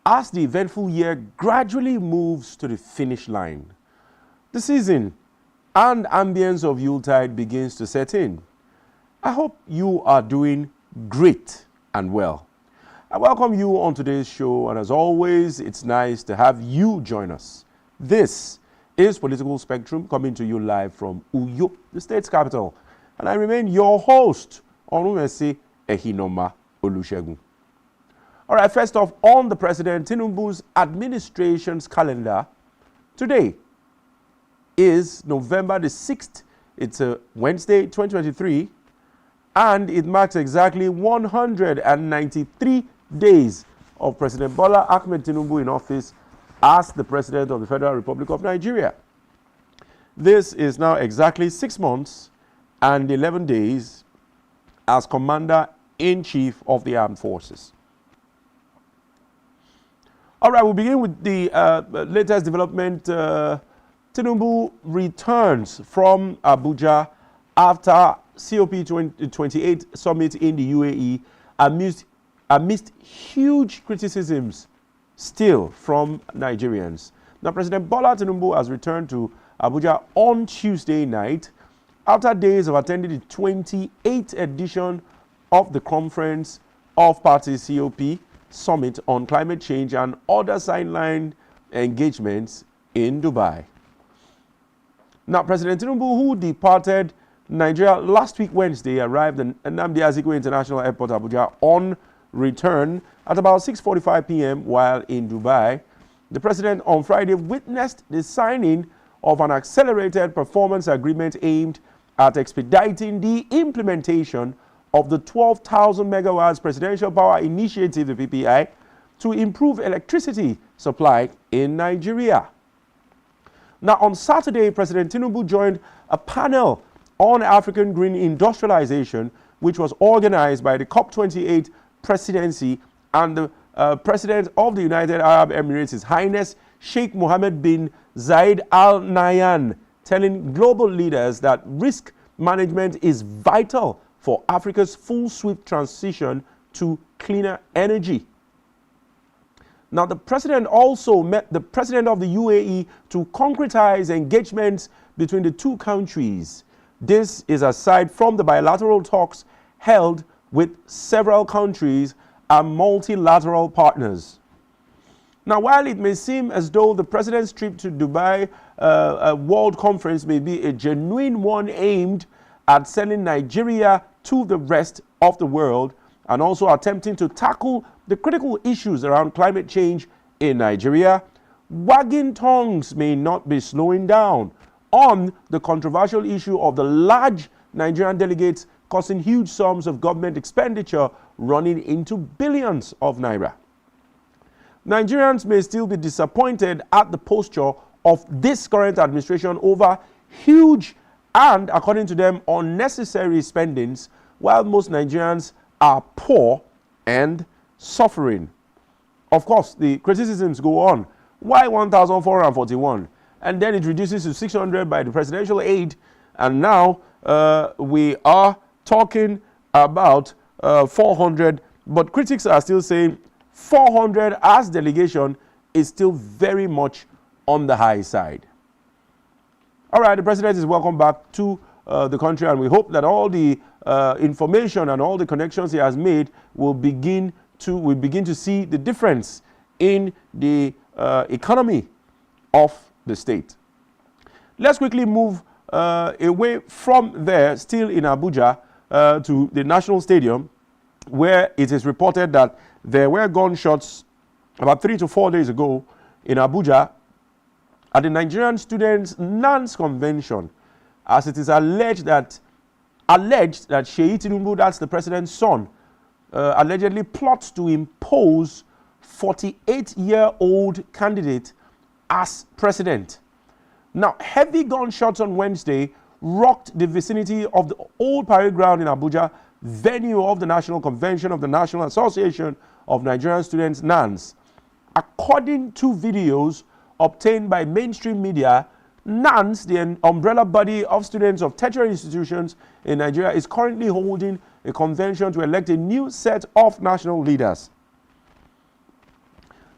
as the eventful year gradually moves to the finish line. The season and ambience of Yuletide begins to set in. I hope you are doing great and well. I welcome you on today's show, and as always, it's nice to have you join us. This is Political Spectrum, coming to you live from Uyo, the state's capital, and I remain your host, Onumesi Ehinoma Olusegun. All right, first off, on the President Tinubu's administration's calendar, today is November the 6th. It's a Wednesday, 2023, and it marks exactly 193 days of President Bola Ahmed Tinubu in office as the President of the Federal Republic of Nigeria. This is now exactly 6 months and 11 days as Commander-in-Chief of the Armed Forces. All right, we'll begin with the latest development. Tinubu returns from Abuja after COP28 summit in the UAE amidst huge criticisms still from Nigerians. Now, President Bola Tinubu has returned to Abuja on Tuesday night after days of attending the 28th edition of the Conference of Parties COP Summit on Climate Change and other sideline engagements in Dubai. Now, President Tinubu, who departed Nigeria last week Wednesday, arrived in Nnamdi Azikiwe International Airport, Abuja, on return at about 6:45 p.m. while in Dubai. The president on Friday witnessed the signing of an accelerated performance agreement aimed at expediting the implementation of the 12,000 megawatts Presidential Power Initiative, the PPI, to improve electricity supply in Nigeria. Now, on Saturday, President Tinubu joined a panel on African green industrialization, which was organized by the COP28 presidency and the President of the United Arab Emirates, His Highness Sheikh Mohammed bin Zayed Al Nahyan, telling global leaders that risk management is vital for Africa's full sweep transition to cleaner energy. Now, the president also met the president of the UAE to concretize engagements between the two countries. This is aside from the bilateral talks held with several countries and multilateral partners. Now, while it may seem as though the president's trip to Dubai World Conference may be a genuine one aimed at selling Nigeria to the rest of the world and also attempting to tackle the critical issues around climate change in Nigeria, wagging tongues may not be slowing down on the controversial issue of the large Nigerian delegates costing huge sums of government expenditure running into billions of naira. Nigerians may still be disappointed at the posture of this current administration over huge and, according to them, unnecessary spendings, while most Nigerians are poor and suffering. Of course, the criticisms go on. Why 1,441? And then it reduces to 600 by the presidential aid, and now we are talking about 400, but critics are still saying 400 as delegation is still very much on the high side. All right, the president is welcome back to the country, and we hope that all the information and all the connections he has made will begin to see the difference in the economy of the state. Let's quickly move away from there, still in Abuja, to the National Stadium, where it is reported that there were gunshots about 3 to 4 days ago in Abuja at the Nigerian Students' NANS Convention, as it is alleged that Sheyi Tinubu, that's the president's son, allegedly plots to impose 48-year-old candidate as president. Now, heavy gunshots on Wednesday rocked the vicinity of the old parade ground in Abuja, venue of the National Convention of the National Association of Nigerian Students, NANS. According to videos obtained by mainstream media, NANS, the umbrella body of students of tertiary institutions in Nigeria, is currently holding a convention to elect a new set of national leaders.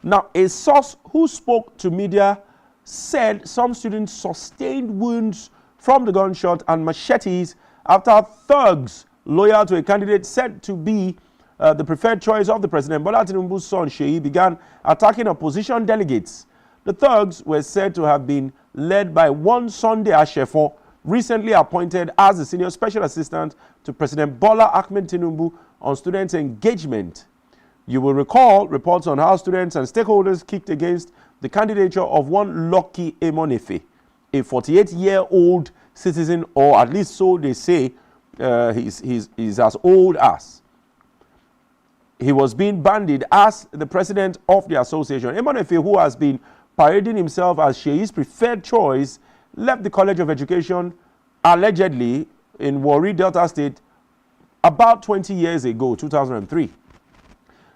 Now, a source who spoke to media said some students sustained wounds from the gunshot and machetes after thugs loyal to a candidate said to be the preferred choice of the president, Bola Tinubu's son, Sheyi, began attacking opposition delegates. The thugs were said to have been led by one Sunday Ashefo, recently appointed as the senior special assistant to President Bola Ahmed Tinubu on student engagement. You will recall reports on how students and stakeholders kicked against the candidature of one Lucky Emonefe, a 48-year-old citizen, or at least so they say. He's as old as. He was being bandied as the president of the association. Emonefe, who has been parading himself as Sheyi's preferred choice, left the College of Education allegedly in Warri, Delta State, about 20 years ago, 2003.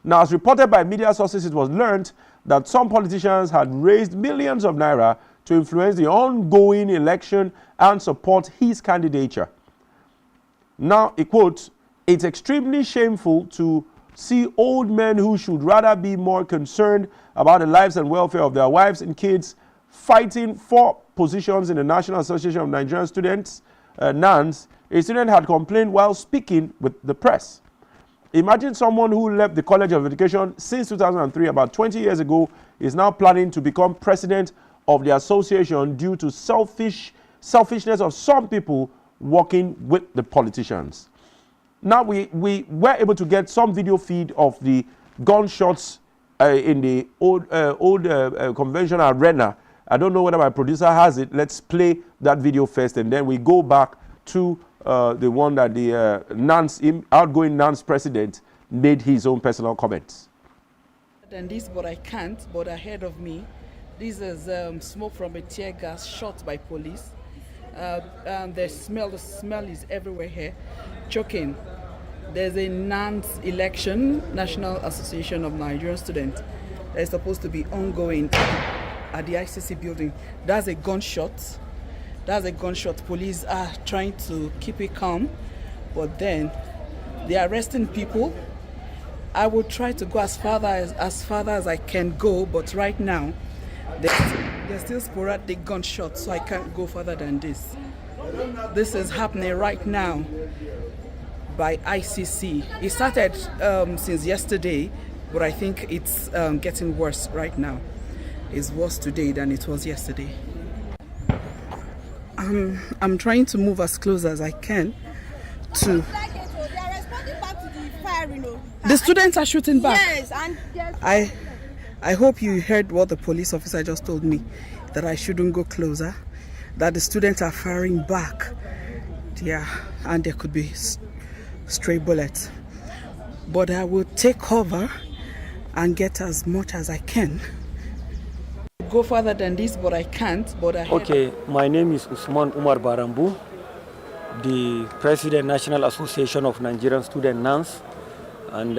Now, as reported by media sources, it was learned that some politicians had raised millions of naira to influence the ongoing election and support his candidature. Now, he quotes, "It's extremely shameful to see old men who should rather be more concerned about the lives and welfare of their wives and kids fighting for positions in the National Association of Nigerian Students, NANS." A student had complained while speaking with the press. Imagine someone who left the College of Education since 2003, about 20 years ago, is now planning to become president of the association due to selfishness of some people working with the politicians. Now, we were able to get some video feed of the gunshots in the old convention arena. I don't know whether my producer has it. Let's play that video first, and then we go back to the one that the outgoing NANS president made his own personal comments. Than this, but I can't. But ahead of me, this is smoke from a tear gas shot by police. The smell is everywhere here. Choking. There's a NANS election, National Association of Nigerian Students, that is supposed to be ongoing at the ICC building. That's a gunshot. Police are trying to keep it calm, but then they're arresting people. I will try to go as far as I can go, but right now there's still sporadic gunshots, so I can't go further than this. This is happening right now by ICC. It started since yesterday, but I think it's getting worse right now. It's worse today than it was yesterday. I'm trying to move as close as I can to. The students are shooting back. Yes, and I hope you heard what the police officer just told me, that I shouldn't go closer, that the students are firing back. Yeah, and there could be stray bullets. But I will take cover and get as much as I can. Go further than this, but I can't. Okay, my name is Usman Umar Barambu, the President, National Association of Nigerian Students, NANS. And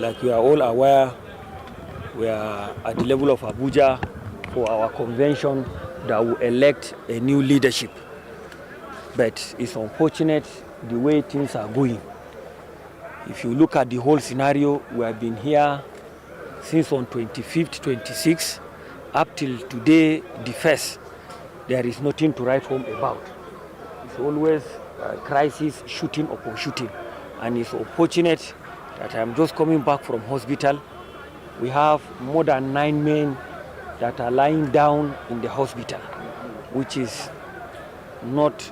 like you are all aware, we are at the level of Abuja for our convention that will elect a new leadership. But it's unfortunate the way things are going. If you look at the whole scenario, we have been here since on 25th, 26th, up till today, the 1st. There is nothing to write home about. It's always crisis, shooting upon shooting. And it's unfortunate that I'm just coming back from hospital. We have more than 9 men that are lying down in the hospital, which is not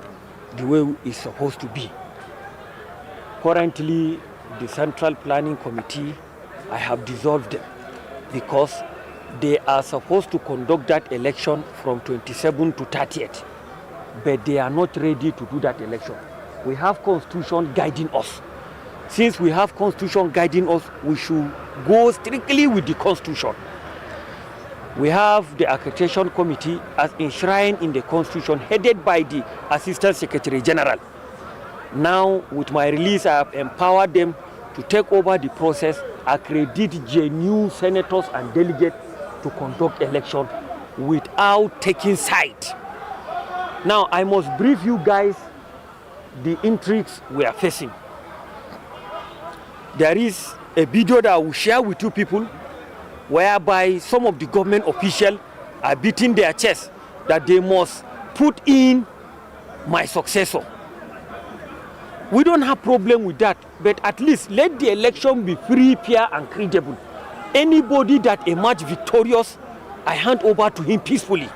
the way it's supposed to be. Currently, the Central Planning Committee, I have dissolved them because they are supposed to conduct that election from 27th to 30th, but they are not ready to do that election. We have Constitution guiding us. Since we have Constitution guiding us, we should go strictly with the Constitution. We have the Accreditation Committee as enshrined in the Constitution, headed by the Assistant Secretary General. Now, with my release, I have empowered them to take over the process, accredit genuine senators and delegates to conduct election without taking side. Now, I must brief you guys the intrigues we are facing. There is a video that I will share with you people whereby some of the government officials are beating their chest that they must put in my successor. We don't have problem with that, but at least let the election be free, fair, and credible. Anybody that emerge victorious, I hand over to him peacefully.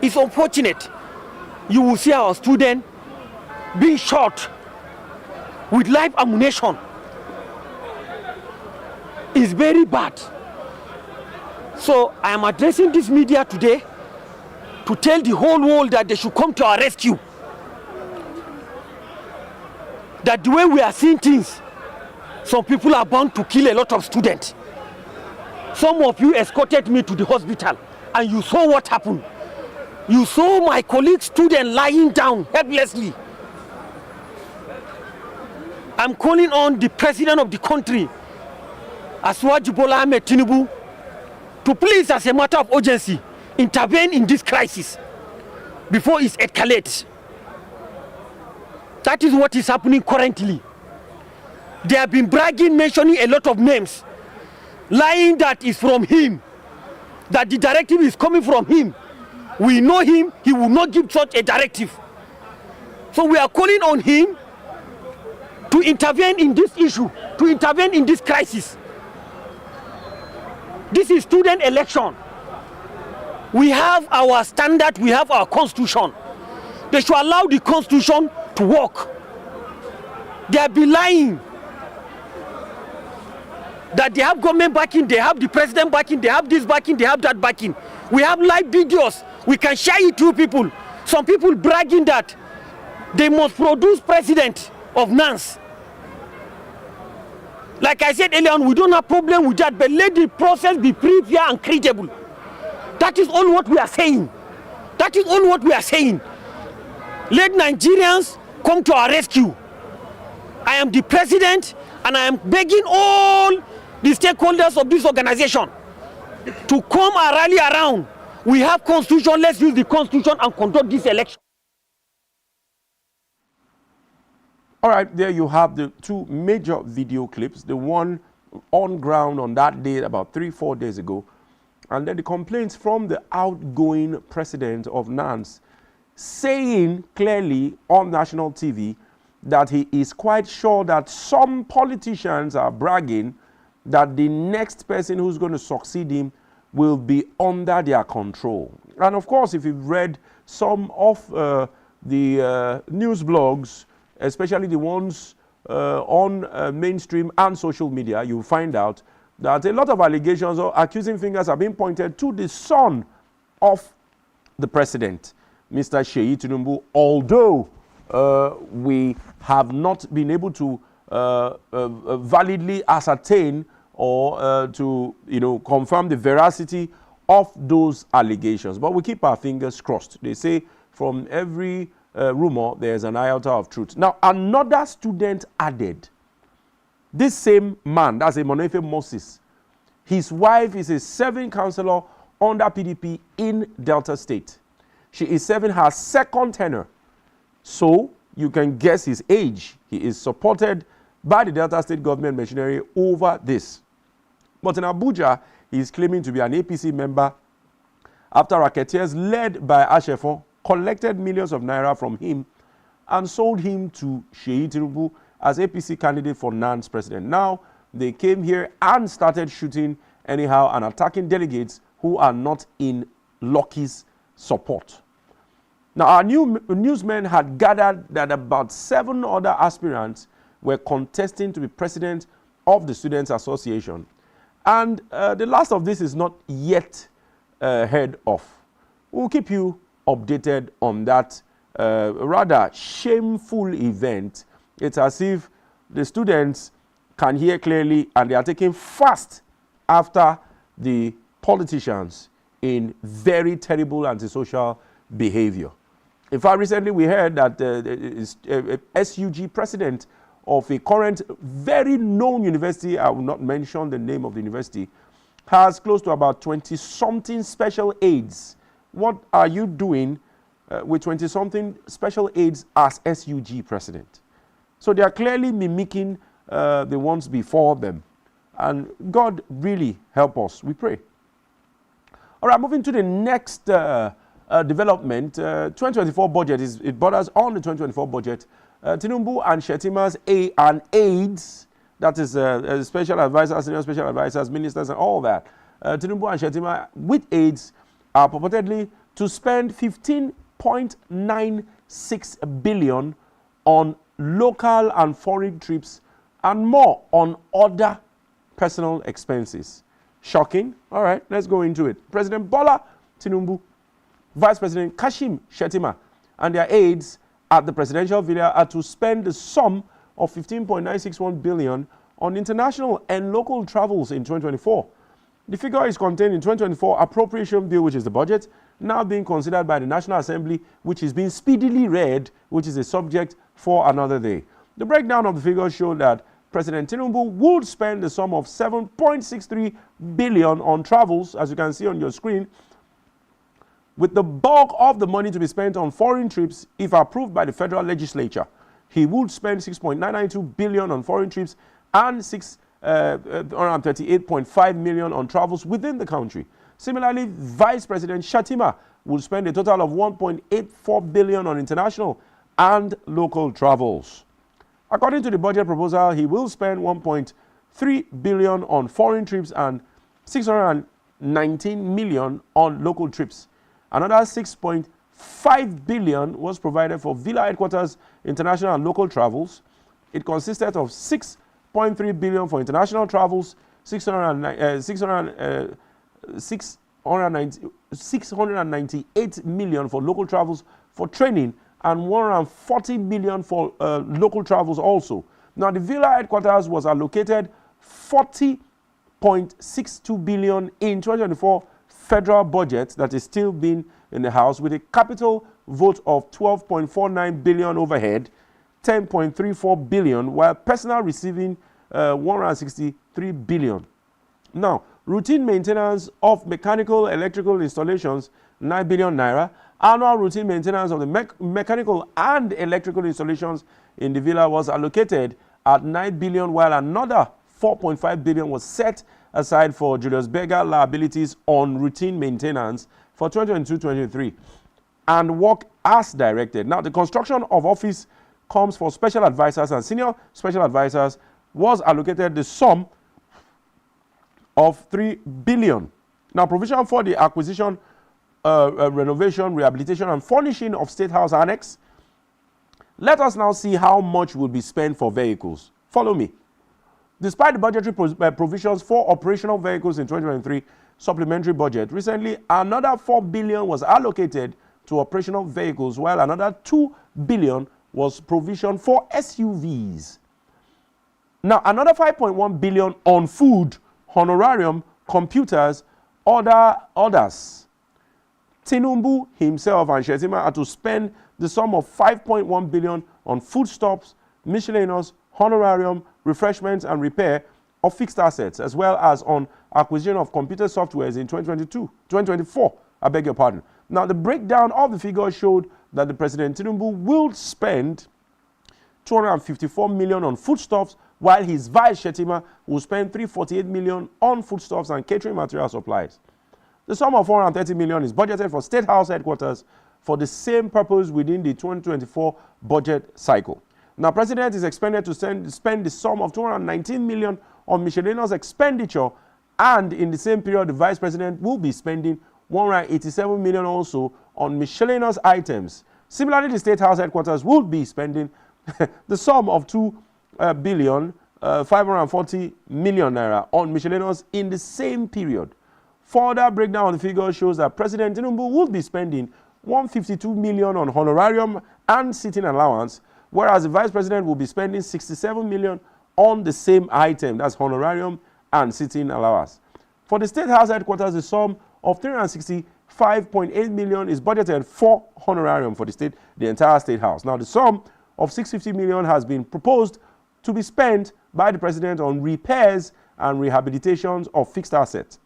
It's unfortunate. You will see our student being shot with live ammunition. It's very bad. So I am addressing this media today to tell the whole world that they should come to our rescue. That the way we are seeing things, some people are bound to kill a lot of students. Some of you escorted me to the hospital and you saw what happened. You saw my colleague student lying down helplessly. I'm calling on the president of the country, Asiwaju Bola Ahmed Tinubu, to please, as a matter of urgency, intervene in this crisis before it escalates. That is what is happening currently. They have been bragging, mentioning a lot of names, lying that is from him, that the directive is coming from him. We know him, he will not give such a directive. So we are calling on him to intervene in this issue, to intervene in this crisis. This is student election. We have our standard, we have our constitution. They should allow the constitution to work. They are lying that they have government backing, they have the president backing, they have this backing, they have that backing. We have live videos, we can share it to people. Some people bragging that they must produce president of NANS. Like I said earlier on, we don't have problem with that, but let the process be free, fair, and credible. That is all what we are saying. That is all what we are saying. Let Nigerians come to our rescue. I am the president and I am begging all the stakeholders of this organization to come and rally around. We have constitution, let's use the constitution and conduct this election. All right, there you have the two major video clips. The one on ground on that day about 3-4 days ago, and then the complaints from the outgoing president of NANS saying clearly on national TV that he is quite sure that some politicians are bragging that the next person who's going to succeed him will be under their control. And of course, if you've read some of the news blogs, especially the ones on mainstream and social media, you'll find out that a lot of allegations or accusing fingers are being pointed to the son of the president, Mr. Seyi Tinubu, although we have not been able to validly ascertain or to confirm the veracity of those allegations. But we keep our fingers crossed. They say from every rumor, there's an iota of truth. Now, another student added, this same man, that's Emonefe Moses, his wife is a serving councillor under PDP in Delta State. She is serving her second tenure. So, you can guess his age. He is supported by the Delta State government machinery over this. But in Abuja, he is claiming to be an APC member after racketeers led by Ashefo collected millions of naira from him and sold him to Seyi Tinubu as APC candidate for NANS president. Now, they came here and started shooting anyhow and attacking delegates who are not in Lucky's support. Now, our newsmen had gathered that about 7 other aspirants were contesting to be president of the Students' Association. And the last of this is not yet heard of. We'll keep you updated on that rather shameful event. It's as if the students can hear clearly and they are taking fast after the politicians in very terrible antisocial behavior. In fact, recently we heard that the SUG president of a current very known university, I will not mention the name of the university, has close to about 20-something special aides. What are you doing with 20-something special aides as SUG president? So they are clearly mimicking the ones before them. And God really help us, we pray. All right, moving to the next development. 2024 budget, it borders on the 2024 budget. Tinubu and Shetima's aides, that is special advisors, senior special advisors, ministers, and all that. Tinubu and Shetima with aides are purportedly to spend 15.96 billion on local and foreign trips and more on other personal expenses. Shocking. All right, let's go into it. President Bola Tinubu, Vice President Kashim Shettima, and their aides at the presidential villa are to spend the sum of 15.961 billion on international and local travels in 2024. The figure is contained in 2024 appropriation bill, which is the budget, now being considered by the National Assembly, which is being speedily read, which is a subject for another day. The breakdown of the figures show that President Tinubu would spend the sum of 7.63 billion on travels, as you can see on your screen, with the bulk of the money to be spent on foreign trips if approved by the federal legislature. He would spend 6.992 billion on foreign trips and 638.5 million on travels within the country. Similarly, Vice President Shettima will spend a total of 1.84 billion on international and local travels. According to the budget proposal, he will spend 1.3 billion on foreign trips and 619 million on local trips. Another 6.5 billion was provided for Villa headquarters international and local travels. It consisted of 6.3 billion for international travels, 698 million for local travels for training, and 140 million for local travels also. Now, the Villa headquarters was allocated 40.62 billion in 2024 federal budget that is still being in the House, with a capital vote of 12.49 billion overhead, 10.34 billion, while personal receiving 163 billion. Now, routine maintenance of mechanical electrical installations, 9 billion naira. Annual routine maintenance of the mechanical and electrical installations in the villa was allocated at 9 billion, while another 4.5 billion was set aside for Julius Berger liabilities on routine maintenance for 2022-23 and work as directed. Now, the construction of office comes for special advisors and senior special advisors was allocated the sum of 3 billion. Now, provision for the acquisition, renovation, rehabilitation, and furnishing of State House Annex. Let us now see how much will be spent for vehicles. Follow me. Despite the budgetary provisions for operational vehicles in 2023 supplementary budget, recently another 4 billion was allocated to operational vehicles, while another 2 billion was provisioned for SUVs. Now, another 5.1 billion on food, honorarium, computers, others. Tinubu himself and Shettima are to spend the sum of 5.1 billion on foodstuffs, miscellaneous, honorarium, refreshments, and repair of fixed assets, as well as on acquisition of computer softwares in 2024. I beg your pardon. Now, the breakdown of the figure showed that the President Tinubu will spend 254 million on foodstuffs, while his vice Shettima will spend 348 million on foodstuffs and catering material supplies. The sum of 430 million is budgeted for State House headquarters for the same purpose within the 2024 budget cycle. Now, President is expected to spend the sum of 219 million on miscellaneous expenditure, and in the same period, the Vice President will be spending 187 million also on miscellaneous items. Similarly, the State House headquarters will be spending the sum of 2 billion 540 million naira on miscellaneous in the same period. Further breakdown of the figure shows that President Tinubu will be spending 152 million on honorarium and sitting allowance, whereas the Vice President will be spending 67 million on the same item, that's honorarium and sitting allowance. For the State House headquarters, the sum of 365.8 million is budgeted for honorarium for the entire State House. Now, the sum of 650 million has been proposed to be spent by the President on repairs and rehabilitations of fixed assets,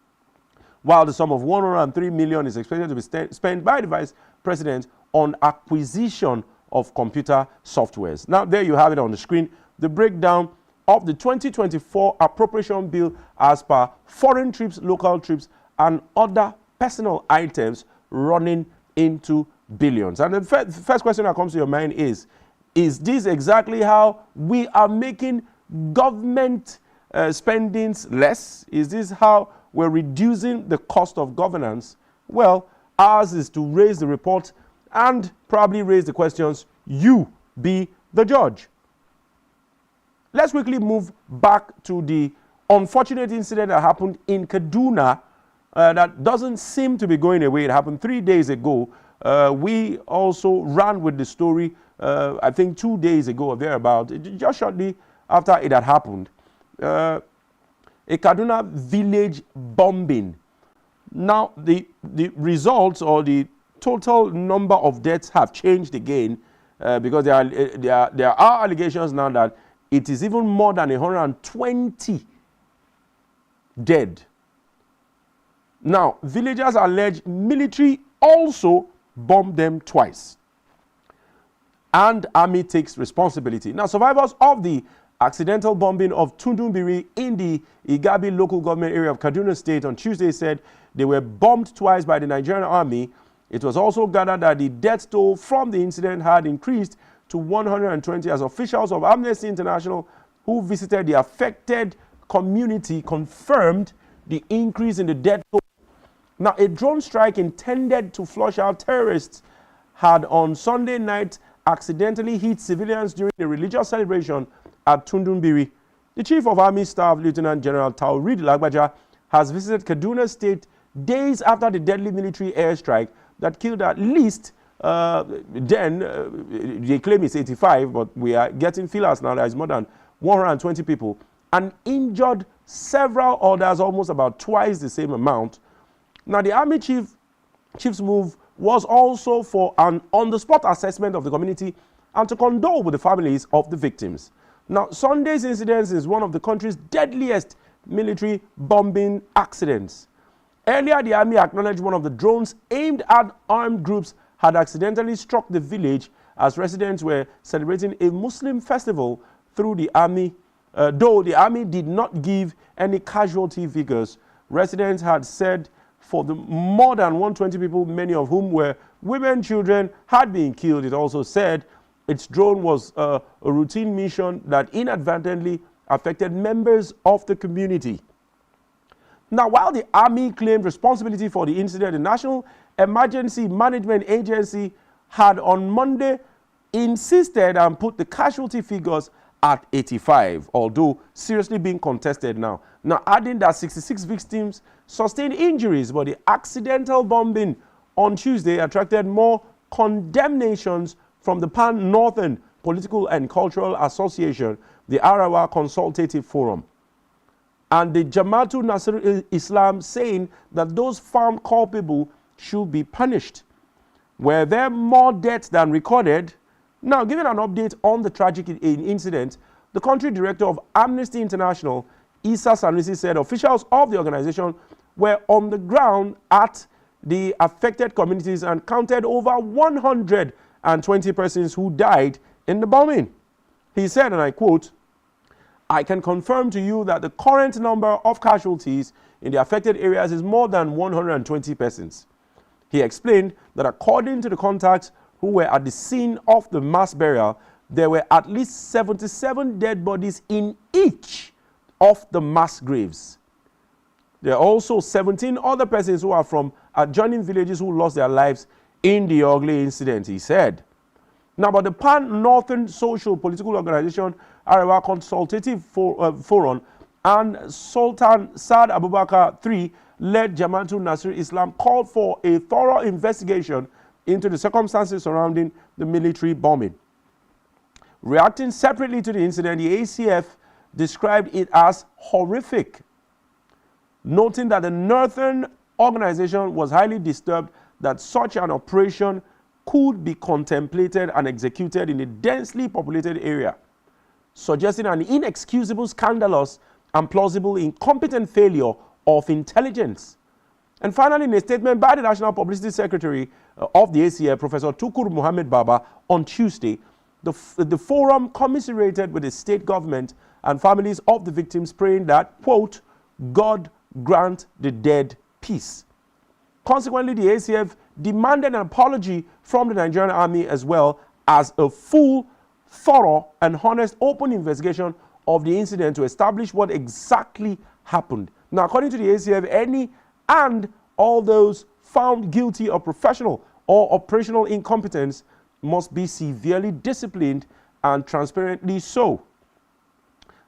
while the sum of 103 million is expected to be spent by the Vice President on acquisition of computer softwares. Now, there you have it on the screen. The breakdown of the 2024 appropriation bill as per foreign trips, local trips, and other personal items running into billions. And the first question that comes to your mind is this exactly how we are making government spendings less? Is this how we're reducing the cost of governance? Well, ours is to raise the report and probably raise the questions. You be the judge. Let's quickly move back to the unfortunate incident that happened in Kaduna that doesn't seem to be going away. It happened 3 days ago. We also ran with the story, I think 2 days ago or thereabout, just shortly after it had happened. A Kaduna village bombing. Now, the results or the total number of deaths have changed again because there are allegations now that it is even more than 120 dead. Now, villagers allege military also bombed them twice, and army takes responsibility. Now, survivors of the accidental bombing of Tundumbiri in the Igabi local government area of Kaduna State on Tuesday said they were bombed twice by the Nigerian army. It was also gathered that the death toll from the incident had increased to 120 as officials of Amnesty International who visited the affected community confirmed the increase in the death toll. Now, a drone strike intended to flush out terrorists had on Sunday night accidentally hit civilians during a religious celebration at Tundumbiri. The Chief of Army Staff, Lieutenant General Taurid Lagbaja, has visited Kaduna State days after the deadly military airstrike that killed at least, they claim it's 85, but we are getting feelers now. There is more than 120 people, and injured several others, almost about twice the same amount. Now, the Army Chief's move was also for an on-the-spot assessment of the community and to condole with the families of the victims. Now, Sunday's incident is one of the country's deadliest military bombing accidents. Earlier, the Army acknowledged one of the drones aimed at armed groups had accidentally struck the village as residents were celebrating a Muslim festival through the Army. Though the Army did not give any casualty figures, residents had said for the more than 120 people, many of whom were women, children, had been killed. It also said its drone was a routine mission that inadvertently affected members of the community. Now, while the Army claimed responsibility for the incident, the National Emergency Management Agency had on Monday insisted and put the casualty figures at 85, although seriously being contested now. Now, adding that 66 victims sustained injuries, but the accidental bombing on Tuesday attracted more condemnations from the Pan-Northern Political and Cultural Association, the Arawa Consultative Forum, and the Jamaatul Nasir Islam, saying that those found culpable should be punished. Were there more deaths than recorded? Now, giving an update on the tragic incident, the country director of Amnesty International, Isa Sanusi, said officials of the organization were on the ground at the affected communities and counted over 120 persons who died in the bombing. He said, and I quote, "I can confirm to you that the current number of casualties in the affected areas is more than 120 persons. He explained that according to the contacts who were at the scene of the mass burial, there were at least 77 dead bodies in each of the mass graves. There are also 17 other persons who are from adjoining villages who lost their lives in the ugly incident," he said. Now, but the Pan-Northern Social Political Organization, Arawa Consultative Forum, and Sultan Saad Abubakar III led Jamaatul Nasir Islam called for a thorough investigation into the circumstances surrounding the military bombing. Reacting separately to the incident, the ACF described it as horrific, noting that the Northern organization was highly disturbed that such an operation could be contemplated and executed in a densely populated area, suggesting an inexcusable, scandalous, and plausible incompetent failure of intelligence. And finally, in a statement by the National Publicity Secretary of the ACF, Professor Tukur Muhammad Baba, on Tuesday, The forum commiserated with the state government and families of the victims, praying that, quote, God grant the dead peace. Consequently, the ACF demanded an apology from the Nigerian army as well as a full, thorough, and honest open investigation of the incident to establish what exactly happened. Now, according to the ACF, any and all those found guilty of professional or operational incompetence must be severely disciplined and transparently so.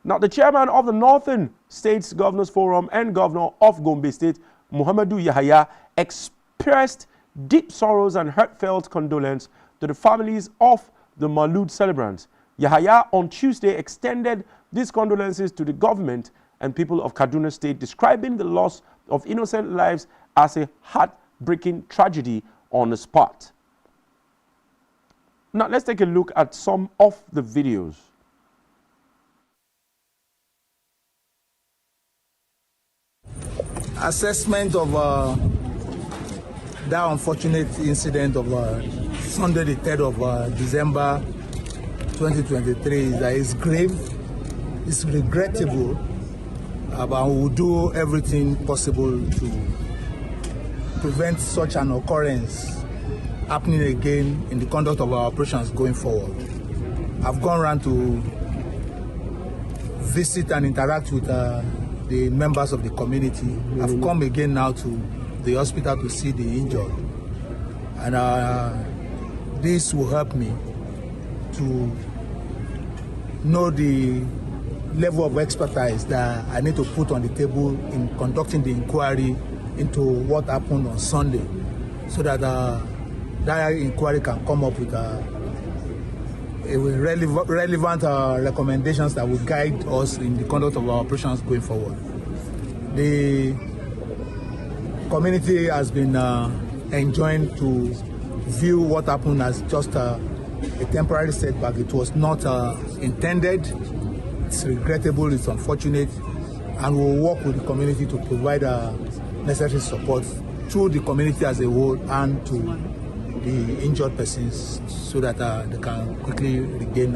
Now, the chairman of the Northern States Governors Forum and governor of Gombe State, Muhammadu Yahaya, expressed deep sorrows and heartfelt condolence to the families of the Maulud celebrants. Yahaya on Tuesday extended these condolences to the government and people of Kaduna State, describing the loss of innocent lives as a heartbreaking tragedy on the spot. Now, let's take a look at some of the videos. Assessment of that unfortunate incident of Sunday, the 3rd of December 2023 is that it's grave, it's regrettable, but we will do everything possible to prevent such an occurrence happening again in the conduct of our operations going forward. I've gone around to visit and interact with the members of the community. I've come again now to the hospital to see the injured, and this will help me to know the level of expertise that I need to put on the table in conducting the inquiry into what happened on Sunday, so that that inquiry can come up with relevant recommendations that will guide us in the conduct of our operations going forward. The community has been enjoined to view what happened as just a temporary setback. It was not intended. It's regrettable, it's unfortunate, and we'll work with the community to provide necessary support to the community as a whole and to the injured persons so that they can quickly regain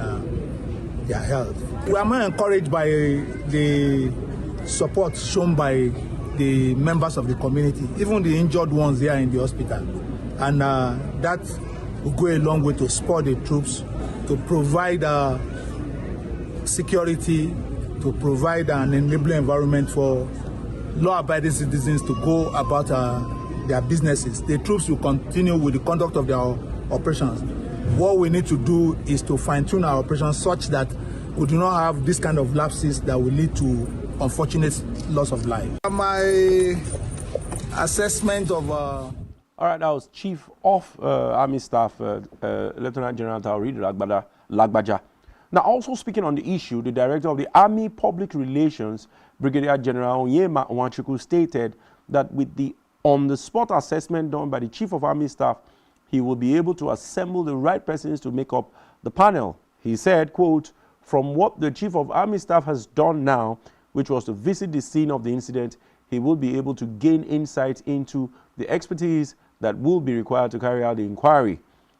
their health. We are more encouraged by the support shown by the members of the community, even the injured ones here in the hospital, and that will go a long way to spur the troops to provide security, to provide an enabling environment for law-abiding citizens to go about their businesses. The troops will continue with the conduct of their operations. What we need to do is to fine-tune our operations such that we do not have this kind of lapses that will lead to unfortunate loss of life. My assessment of... All right, that was Chief of Army Staff, Lieutenant General Taoreed Lagbaja. Now, also speaking on the issue, the Director of the Army Public Relations, Brigadier General Onyema Nwachukwu, stated that with the on-the-spot assessment done by the Chief of Army Staff, he will be able to assemble the right persons to make up the panel. He said, quote, from what the Chief of Army Staff has done now, which was to visit the scene of the incident, he will be able to gain insight into the expertise that will be required to carry out the inquiry.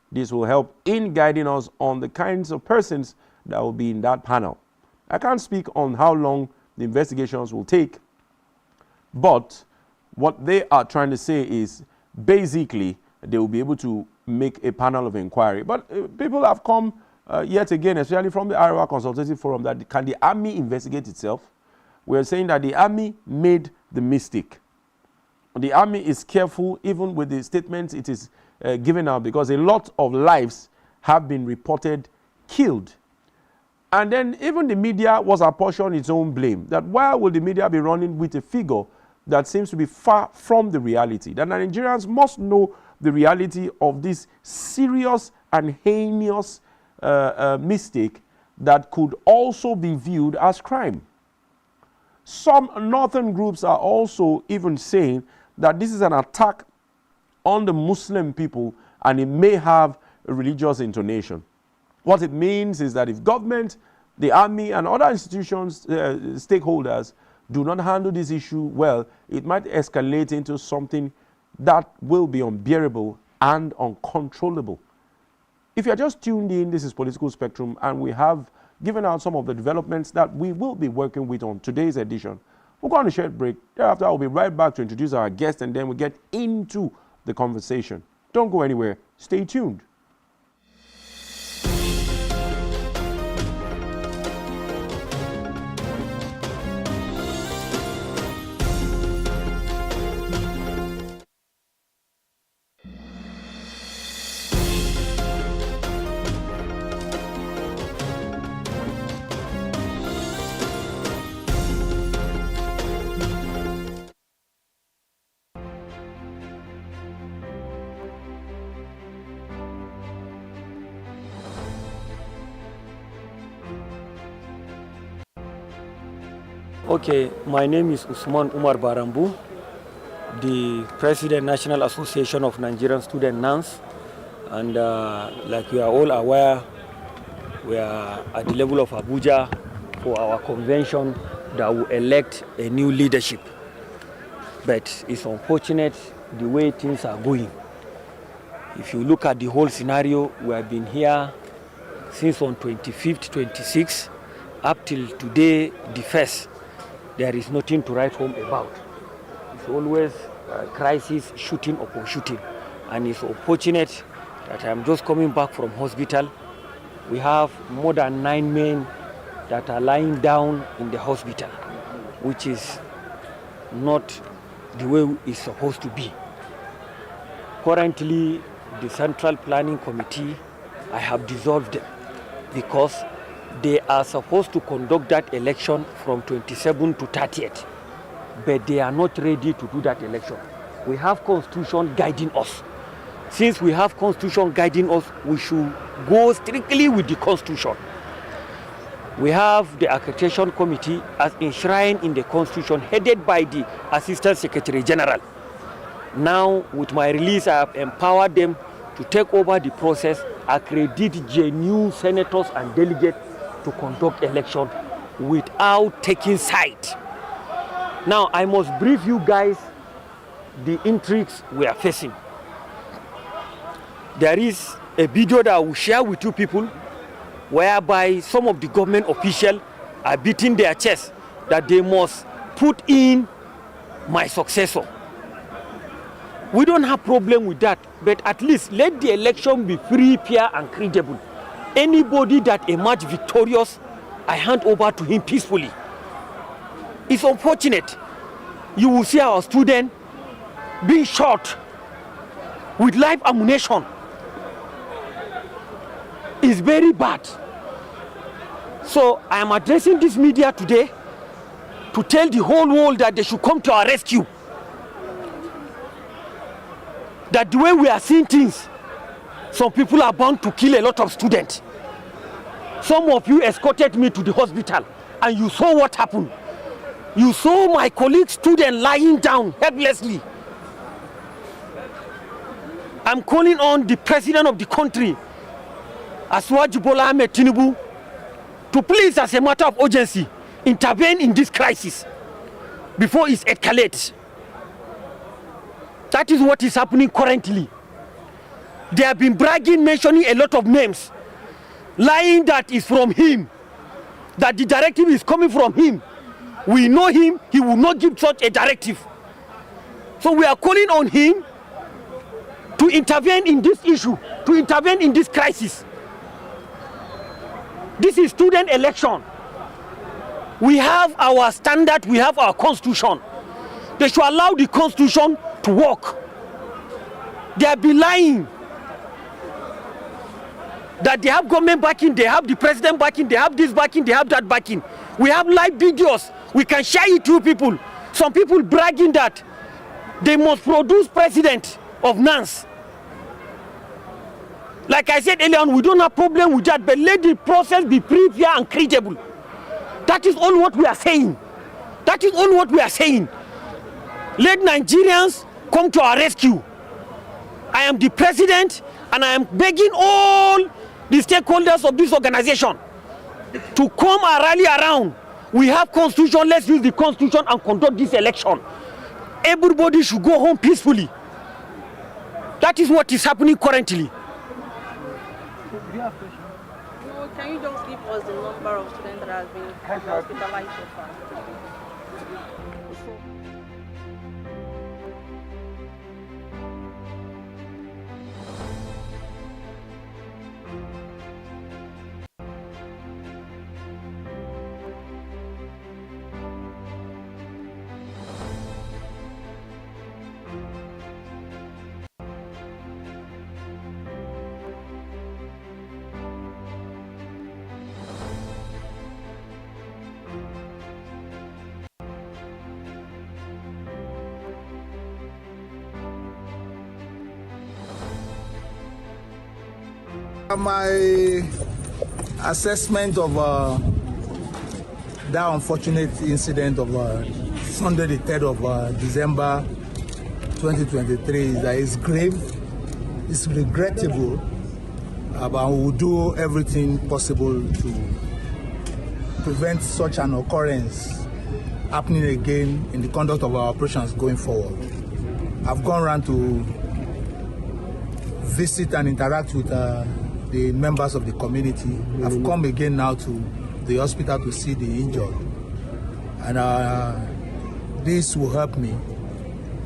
This will help in guiding us on the kinds of persons that will be in that panel. I can't speak on how long the investigations will take, but what they are trying to say is basically they will be able to make a panel of inquiry. But people have come yet again, especially from the Iowa Consultative Forum, that can the army investigate itself? We're saying that the army made the mistake. The army is careful even with the statements it is giving out, because a lot of lives have been reported killed. And then even the media was apportioned its own blame. That why will the media be running with a figure that seems to be far from the reality? That Nigerians must know the reality of this serious and heinous mistake that could also be viewed as crime. Some northern groups are also even saying that this is an attack on the Muslim people and it may have a religious intonation. What it means is that if government, the army, and other institutions, stakeholders, do not handle this issue well, it might escalate into something that will be unbearable and uncontrollable. If you're just tuned in, this is Political Spectrum, and we have given out some of the developments that we will be working with on today's edition. We'll go on a short break. Thereafter, I'll be right back to introduce our guest, and then we'll get into the conversation. Don't go anywhere. Stay tuned. Okay, my name is Usman Umar Barambu, the President National Association of Nigerian Student NANS, and like you are all aware, we are at the level of Abuja for our convention that will elect a new leadership. But it's unfortunate the way things are going. If you look at the whole scenario, we have been here since on 25th, 26th, up till today, the 1st. There is nothing to write home about. It's always crisis, shooting upon shooting. And it's unfortunate that I'm just coming back from hospital. We have more than 9 men that are lying down in the hospital, which is not the way it's supposed to be. Currently, the Central Planning Committee, I have dissolved them because they are supposed to conduct that election from 27th to 30th, but they are not ready to do that election. We have Constitution guiding us. Since we have Constitution guiding us, we should go strictly with the Constitution. We have the Accreditation Committee as enshrined in the Constitution, headed by the Assistant Secretary General. Now, with my release, I have empowered them to take over the process, accredit genuine senators and delegates to conduct election without taking side. Now, I must brief you guys the intrigues we are facing. There is a video that I will share with you people whereby some of the government officials are beating their chest that they must put in my successor. We don't have problem with that, but at least let the election be free, fair, and credible. Anybody that emerge victorious, I hand over to him peacefully. It's unfortunate. You will see our student being shot with live ammunition. It's very bad. So I am addressing this media today to tell the whole world that they should come to our rescue. That the way we are seeing things, some people are bound to kill a lot of students. Some of you escorted me to the hospital and you saw what happened. You saw my colleague student lying down helplessly. I'm calling on the president of the country, Asiwaju Bola Ahmed Tinubu, to please, as a matter of urgency, intervene in this crisis before it escalates. That is what is happening currently. They have been bragging, mentioning a lot of names, lying that is from him, that the directive is coming from him. We know him, he will not give such a directive. So we are calling on him to intervene in this issue, to intervene in this crisis. This is student election. We have our standard, we have our constitution. They should allow the constitution to work. They have been lying that they have government backing, they have the president backing, they have this backing, they have that backing. We have live videos, we can share it to people. Some people bragging that they must produce president of NANS. Like I said earlier on, we don't have problem with that, but let the process be free, fair, and credible. That is all what we are saying. That is all what we are saying. Let Nigerians come to our rescue. I am the president, and I am begging all the stakeholders of this organization to come and rally around. We have constitution, let's use the constitution and conduct this election. Everybody should go home peacefully. That is what is happening currently. No, can you just give us the number of students that have been hospitalized so far? My assessment of that unfortunate incident of Sunday, the 3rd of December 2023 is that it's grave, it's regrettable, but we will do everything possible to prevent such an occurrence happening again in the conduct of our operations going forward. I've gone around to visit and interact with the members of the community. I've come again now to the hospital to see the injured, and this will help me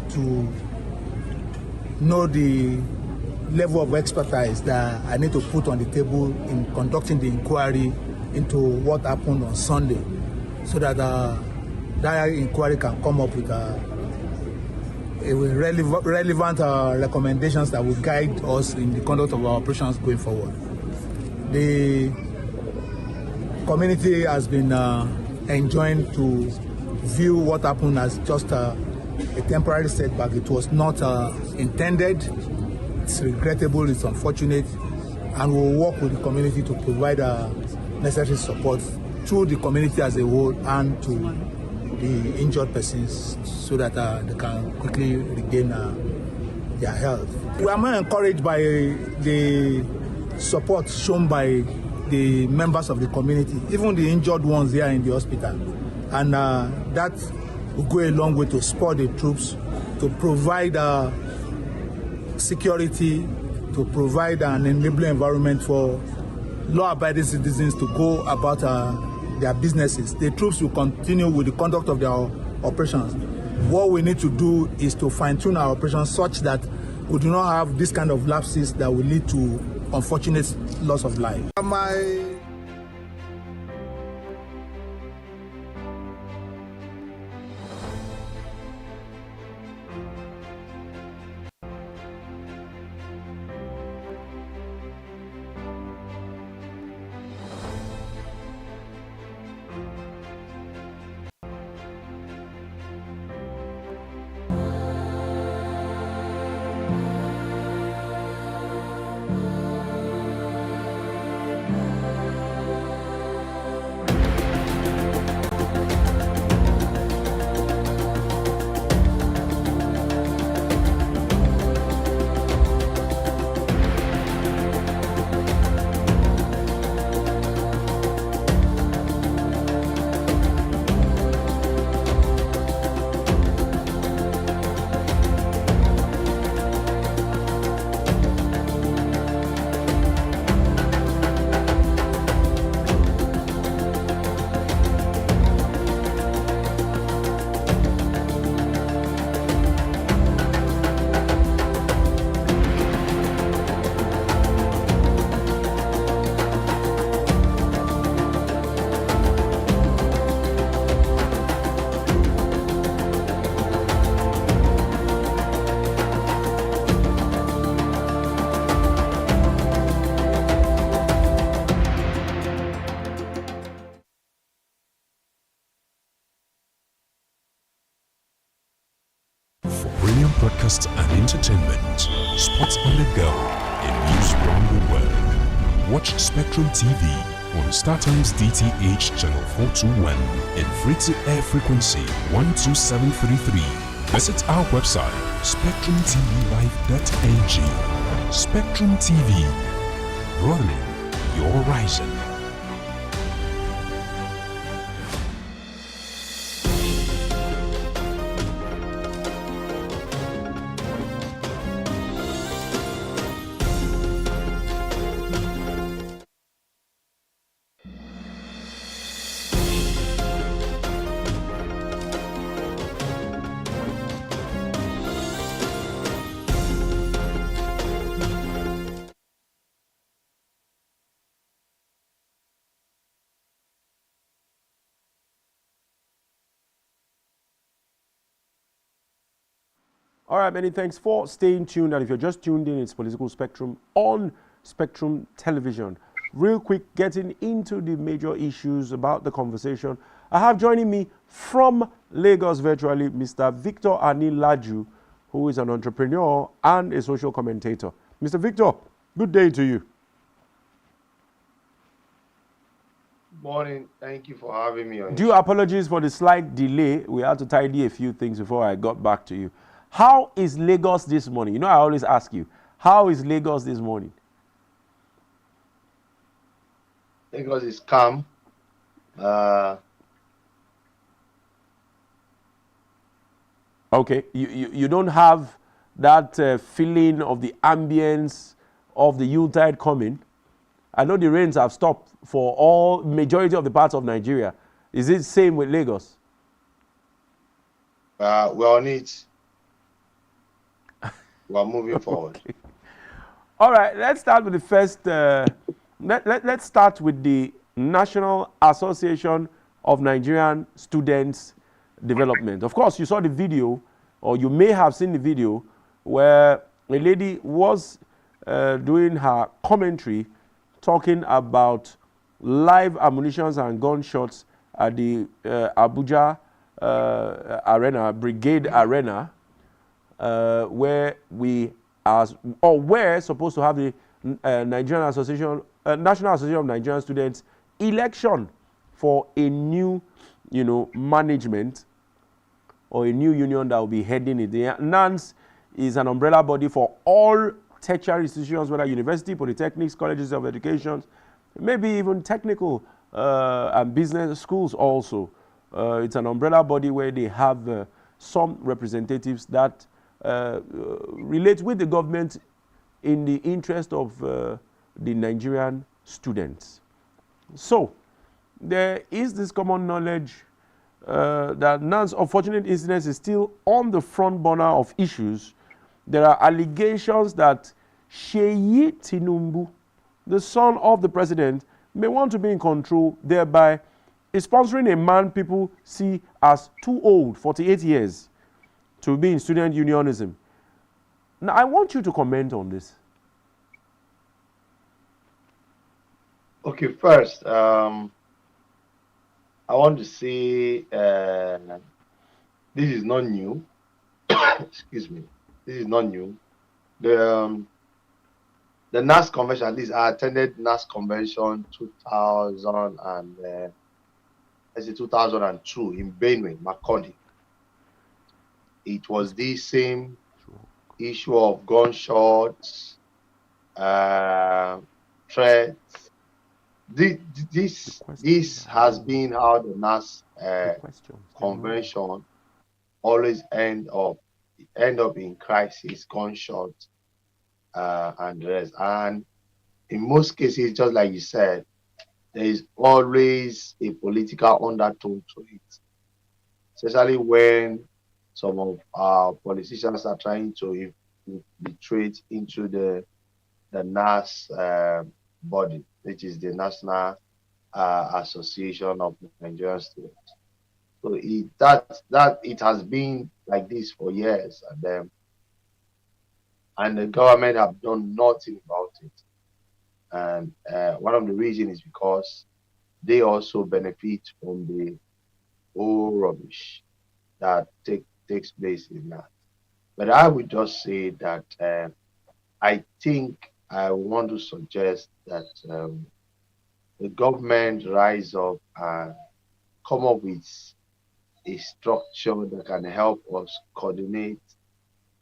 to know the level of expertise that I need to put on the table in conducting the inquiry into what happened on Sunday, so that that inquiry can come up with relevant recommendations that will guide us in the conduct of our operations going forward. The community has been enjoined to view what happened as just a temporary setback. It was not intended. It's regrettable, it's unfortunate, and we'll work with the community to provide necessary support to the community as a whole and to the injured persons, so that they can quickly regain their health. We are more encouraged by the support shown by the members of the community, even the injured ones here in the hospital, and that will go a long way to spur the troops to provide security, to provide an enabling environment for law-abiding citizens to go about their businesses. The troops will continue with the conduct of their operations. What we need to do is to fine-tune our operations such that we do not have this kind of lapses that will lead to unfortunate loss of life. Broadcasts and entertainment, sports on the go, and news from the world. Watch Spectrum TV on StarTimes DTH Channel 421 and free-to-air frequency 12733. Visit our website, spectrumtvlive.ng. Spectrum TV, broadening your horizon. All right, many thanks for staying tuned. And if you're just tuned in, it's Political Spectrum on Spectrum Television. Real quick, getting into the major issues about the conversation. I have joining me from Lagos virtually, Mr. Victor Anilaju, who is an entrepreneur and a social commentator. Mr. Victor, good day to you. Morning. Thank you for having me on. Due apologies for the slight delay. We had to tidy a few things before I got back to you. How is Lagos this morning? You know, I always ask you, how is Lagos this morning? Lagos is calm. Okay, you don't have that feeling of the ambience of the Yuletide coming. I know the rains have stopped for all majority of the parts of Nigeria. Is it same with Lagos? We're on it. We're moving forward. Okay. All right, let's start with the first. Let's start with the National Association of Nigerian Students Development. Of course, you saw the video, or you may have seen the video, where a lady was doing her commentary talking about live ammunitions and gunshots at the Abuja Arena, Brigade Arena, where we are, or we're supposed to have the Nigerian Association, National Association of Nigerian Students election for a new, management or a new union that will be heading it. The NANS is an umbrella body for all tertiary institutions, whether university, polytechnics, colleges of education, maybe even technical and business schools also. It's an umbrella body where they have some representatives that relate with the government in the interest of the Nigerian students. So, there is this common knowledge that NAN's unfortunate incident is still on the front burner of issues. There are allegations that Sheyi Tinubu, the son of the president, may want to be in control, thereby is sponsoring a man people see as too old, 48 years, to be in student unionism. Now, I want you to comment on this. Okay, first, I want to say this is not new. Excuse me. This is not new. The NAS convention, at least I attended NAS convention 2002 in Benue, Makurdi. It was the same issue of gunshots, threats. This has been how the NAS convention always end up in crisis, gunshots, and the rest. And in most cases, just like you said, there is always a political undertone to it, especially when some of our politicians are trying to infiltrate into the NAS body, which is the National Association of Nigerian Students. So it has been like this for years, and the government have done nothing about it. And one of the reasons is because they also benefit from the whole rubbish that takes place in that. But I would just say that I think I want to suggest that the government rise up and come up with a structure that can help us coordinate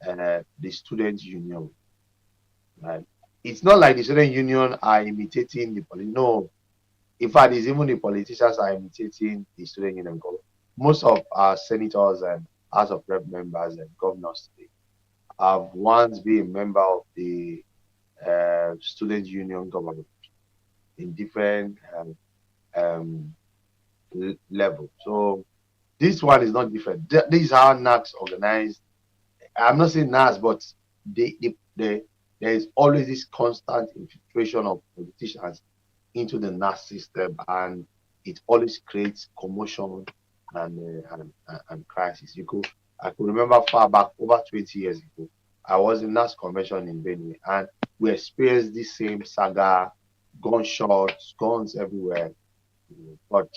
the student union. Right? It's not like the student union are imitating the politicians. No, in fact, it's even the politicians are imitating the student union. Most of our senators and House of Rep members and governors today have once been a member of the student union government in different levels. So this one is not different. This is how NACS organized. I'm not saying NAS, but there is always this constant infiltration of politicians into the NAS system, and it always creates commotion and crisis. You could I could remember far back, over 20 years ago, I was in NAS convention in Benue, and we experienced this same saga, gunshots, guns everywhere. But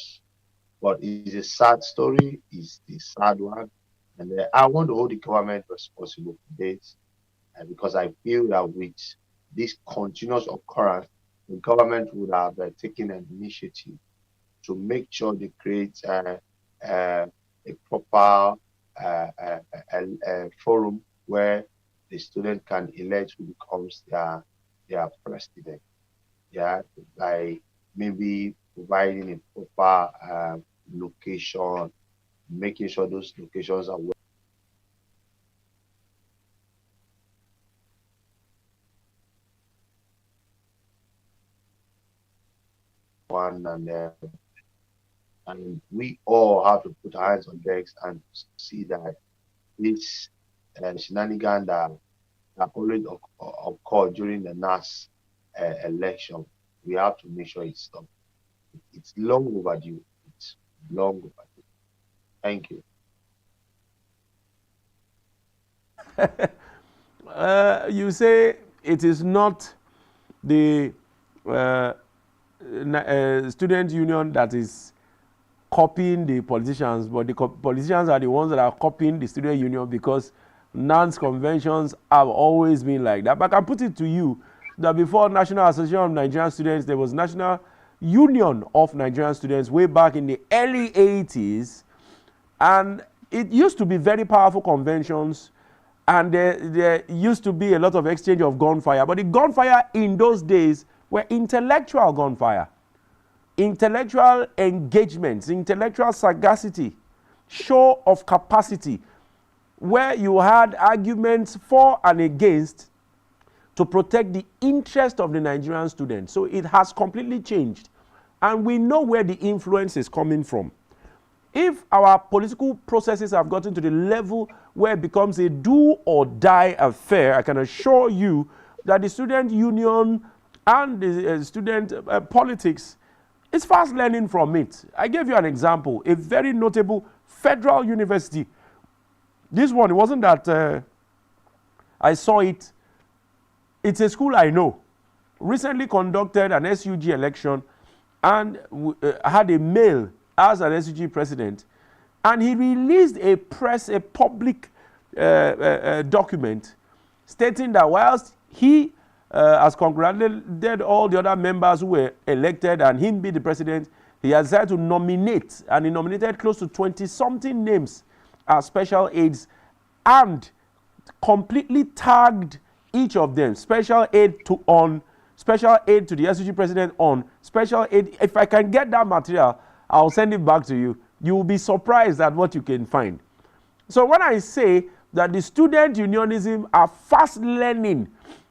it's a sad story. It's a sad one, and I want to hold the government responsible for this, because I feel that with this continuous occurrence, the government would have taken an initiative to make sure they create a proper forum where the student can elect who becomes their president. Yeah, by maybe providing a proper location, making sure those locations are one, and we all have to put our hands on decks and see that this shenanigan that always occurred during the NAS election, we have to make sure it's stopped. It's long overdue. It's long overdue. Thank you. You say it is not the student union that is copying the politicians, but the politicians are the ones that are copying the student union, because NANS conventions have always been like that. But I can put it to you that before National Association of Nigerian Students, there was National Union of Nigerian Students way back in the early 80s, and it used to be very powerful conventions, and there used to be a lot of exchange of gunfire. But the gunfire in those days were intellectual gunfire, intellectual engagements, intellectual sagacity, show of capacity, where you had arguments for and against to protect the interest of the Nigerian students. So it has completely changed, and we know where the influence is coming from. If our political processes have gotten to the level where it becomes a do or die affair, I can assure you that the student union and the student politics is fast learning from it. I gave you an example, a very notable federal university. This one, it wasn't that I saw it. It's a school I know. Recently conducted an SUG election and had a male as an SUG president. And he released a public document stating that whilst he has congratulated all the other members who were elected and him be the president, he has decided to nominate, and he nominated close to 20-something names as special aids and completely tagged each of them. Special aid to on, special aid to the SUG president on, special aid. If I can get that material, I'll send it back to you. You will be surprised at what you can find. So when I say that the student unionism are fast learning,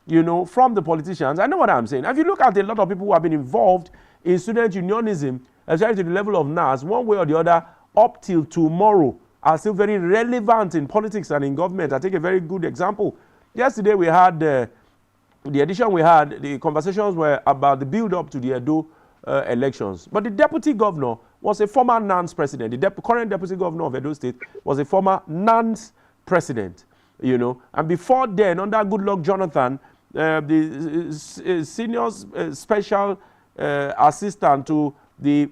you know, from the politicians, I know what I'm saying. If you look at a lot of people who have been involved in student unionism, especially to the level of NAS, one way or the other, up till tomorrow, are still very relevant in politics and in government. I take a very good example. Yesterday we had the edition we had, the conversations were about the build-up to the Edo elections. But the deputy governor was a former NANS president. The current deputy governor of Edo State was a former NANS president, you know. And before then, under Goodluck Jonathan, the senior special assistant to the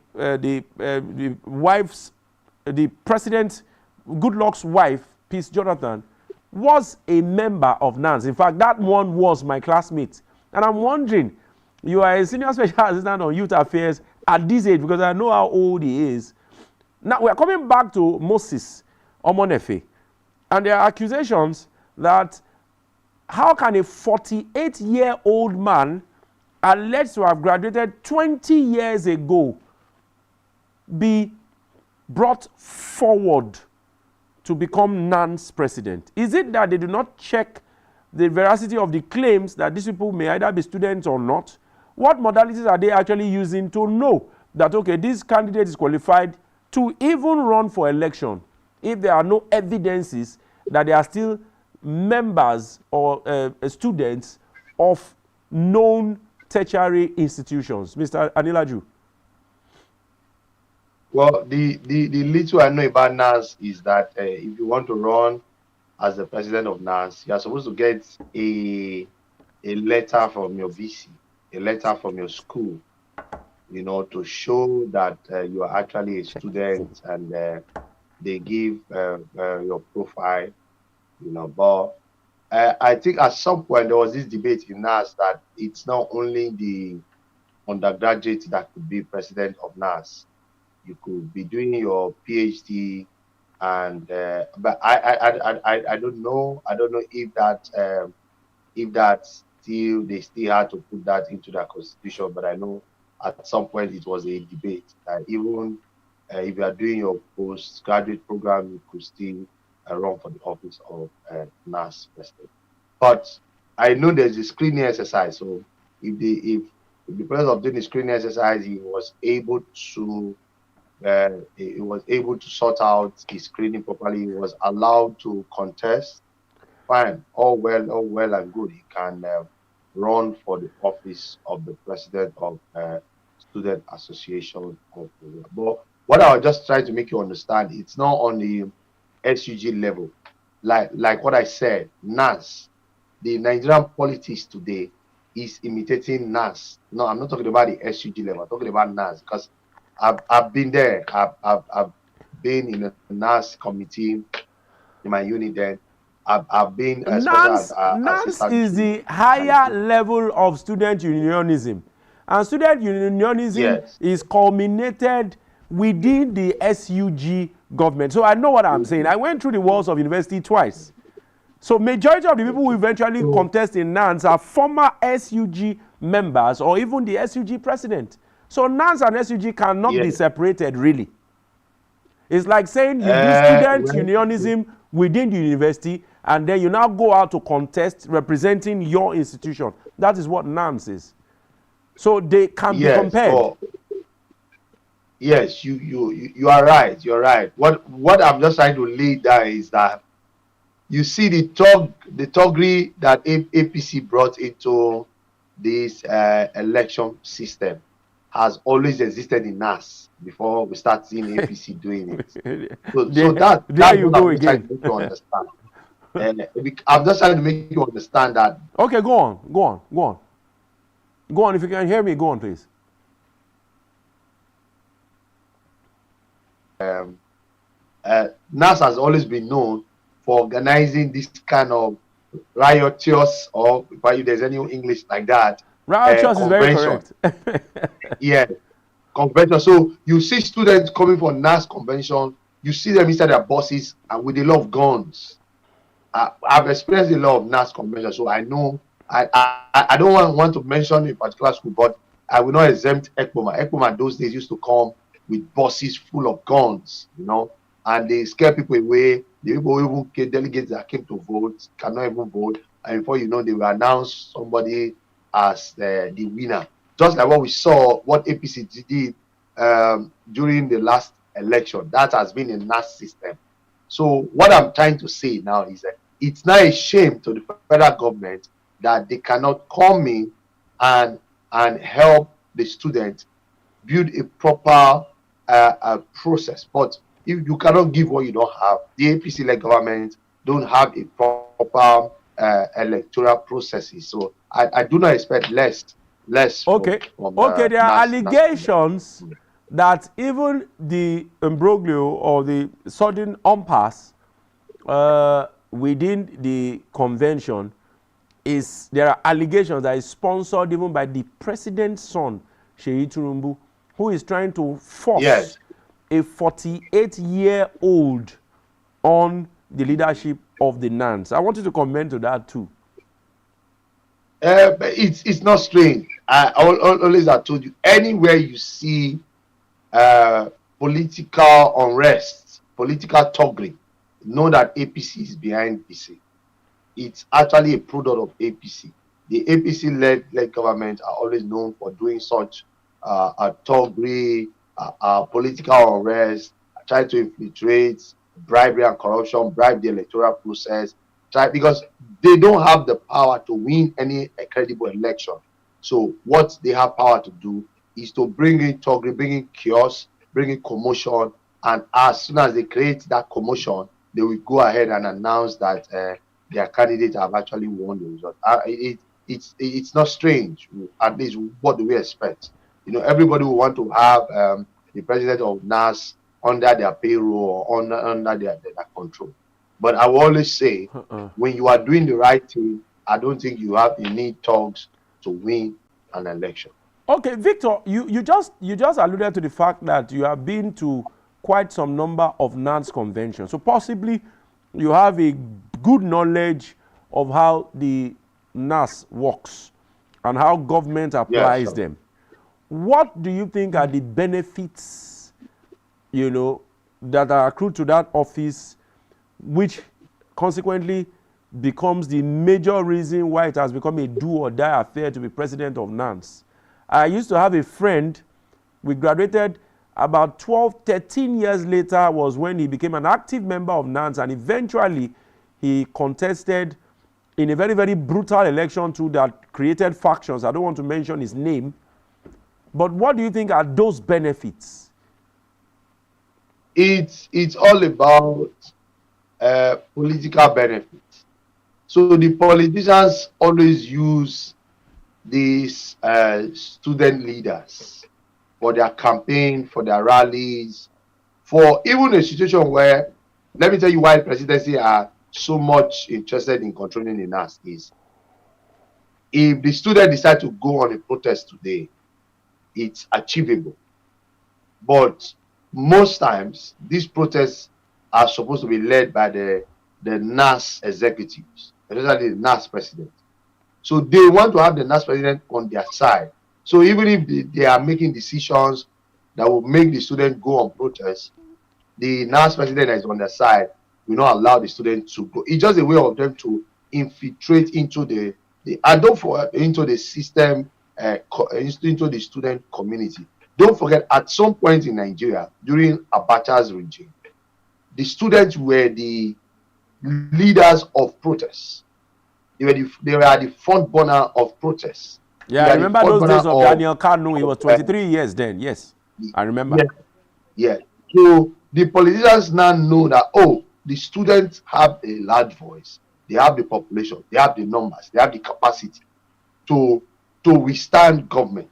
president Goodluck's wife, Peace Jonathan, was a member of NANS. In fact, that one was my classmate. And I'm wondering, you are a senior special assistant on youth affairs at this age, because I know how old he is. Now, we are coming back to Moses Omonefe. And there are accusations that how can a 48-year-old man alleged to have graduated 20 years ago be brought forward to become NANS president? Is it that they do not check the veracity of the claims that these people may either be students or not? What modalities are they actually using to know that, okay, this candidate is qualified to even run for election if there are no evidences that they are still members or students of known tertiary institutions? Mr. Anilaju. Well, the little I know about NAS is that if you want to run as the president of NAS, you are supposed to get a letter from your VC, a letter from your school, to show that you are actually a student, and they give your profile, But I think at some point there was this debate in NAS that it's not only the undergraduate that could be president of NAS. You could be doing your PhD, and but I don't know. I don't know if that still they still had to put that into their constitution. But I know at some point it was a debate that even if you are doing your postgraduate program, you could still run for the office of NAS president. But I know there's a screening exercise. So if the person of doing the screening exercise, he was able to sort out his screening properly. He was allowed to contest. Fine, all well and good. He can run for the office of the president of Student Association of the World. But what I was just trying to make you understand, it's not on the SUG level. Like what I said, NAS, the Nigerian politics today is imitating NAS. No, I'm not talking about the SUG level. I'm talking about NAS, because I've been there. I've been in a NAS committee in my unit then. I've been NAS is the higher level of student unionism, and student unionism is culminated within the SUG government. So I know what I'm saying. I went through the walls of university twice. So majority of the people who eventually contest in NANS are former SUG members or even the SUG president. So NANS and SUG cannot be separated, really. It's like saying you do student unionism within the university, and then you now go out to contest representing your institution. That is what NANS is. So they can be compared. Yes, you are right. You're right. What I'm just trying to lay down is that you see the toggery that APC brought into this election system has always existed in NAS before we start seeing APC doing it. So that's you what go I'm trying to make you understand. I'm just trying to make you understand that. Okay, go on. If you can hear me, go on, please. NAS has always been known for organizing this kind of riotous, or if there's any English like that, riotous is very correct. Yeah, convention. So you see students coming for NAS convention, you see them inside their buses and with a lot of guns. I've experienced a lot of NAS convention, so I know. I don't want to mention a particular school, but I will not exempt ECPOMA. ECPOMA those days used to come with buses full of guns, and they scare people away. The people even delegates that came to vote cannot even vote, and before you know, they will announce somebody as the winner. Just like what we saw, what APC did during the last election. That has been a NAS system. So what I'm trying to say now is that it's not a shame to the federal government that they cannot come in and help the students build a proper process. But if you cannot give what you don't have, the APC-led government don't have a proper electoral processes. So I do not expect less. Okay. There are allegations that even the imbroglio or the sudden impasse within the convention there are allegations that is sponsored even by the president's son, Seyi Tinubu, who is trying to force a 48-year-old on the leadership of the NANS. I want you to comment to that too. But it's not strange. Always I told you, anywhere you see political unrest, political tugging, know that APC is behind PC. It's actually a product of APC. The APC-led government are always known for doing such tugging, political unrest, try to infiltrate, bribery and corruption, bribe the electoral process, because they don't have the power to win any credible election. So what they have power to do is to bring in tugging, bring in chaos, bringing commotion, and as soon as they create that commotion, they will go ahead and announce that their candidate have actually won the result. It's not strange. At least what do we expect? You know, everybody will want to have the president of NAS under their payroll or under their control. But I will always say, when you are doing the right thing, I don't think you need talks to win an election. Okay, Victor, you just alluded to the fact that you have been to quite some number of NANS conventions. So possibly you have a good knowledge of how the NAS works and how government applies them. What do you think are the benefits, you know, that are accrued to that office, which consequently becomes the major reason why it has become a do or die affair to be president of NANS? I used to have a friend, we graduated about 12, 13 years later was when he became an active member of NANS, and eventually he contested in a very, very brutal election too that created factions. I don't want to mention his name. But what do you think are those benefits? It's all about political benefits. So the politicians always use these student leaders for their campaign, for their rallies, for even a situation where, let me tell you why presidency are so much interested in controlling the NAS is, if the student decide to go on a protest today, it's achievable. But most times, these protests are supposed to be led by the NAS executives, especially the NAS president. So they want to have the NAS president on their side. So even if they are making decisions that will make the student go on protest, the NAS president that is on their side will not allow the student to go. It's just a way of them to infiltrate into into the system, into the student community. Don't forget, at some point in Nigeria, during Abacha's regime, the students were the leaders of protests. They were the front burner of protests. Yeah, I remember those days of Daniel Kanu. He was 23 years then. Yes, I remember. Yeah. So the politicians now know that, oh, the students have a large voice. They have the population. They have the numbers. They have the capacity to withstand government.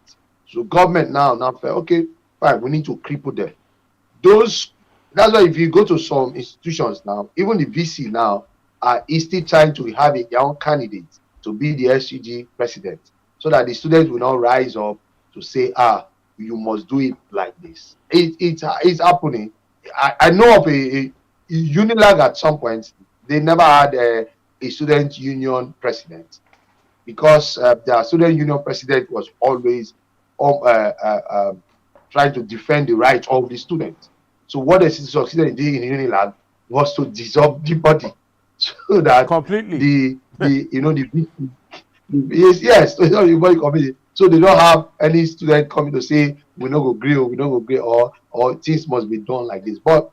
So government now felt, okay, fine, we need to cripple them. That's why if you go to some institutions now, even the VC now is still trying to have their own candidate to be the SCG president, so that the students will not rise up to say, you must do it like this. It's happening. I know of a Unilag at some point. They never had a student union president, because the student union president was always trying to defend the rights of the students. So what they succeeded in doing in Unilag was to dissolve the body, so that completely yes, so they don't have any student coming to say we don't go agree, or things must be done like this. But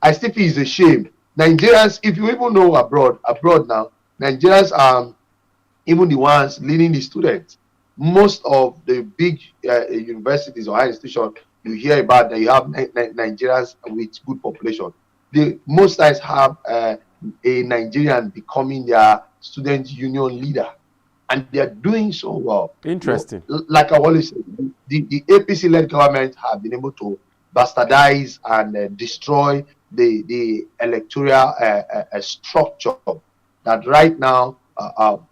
I still feel it's a shame. Nigerians, if you even know abroad now, Nigerians are even the ones leading the students. Most of the big universities or higher institutions you hear about, that you have Nigerians with good population. They most times have a Nigerian becoming their student union leader, and they are doing so well. Interesting. Like I always say, the APC-led government have been able to bastardize and destroy the electoral structure. That right now,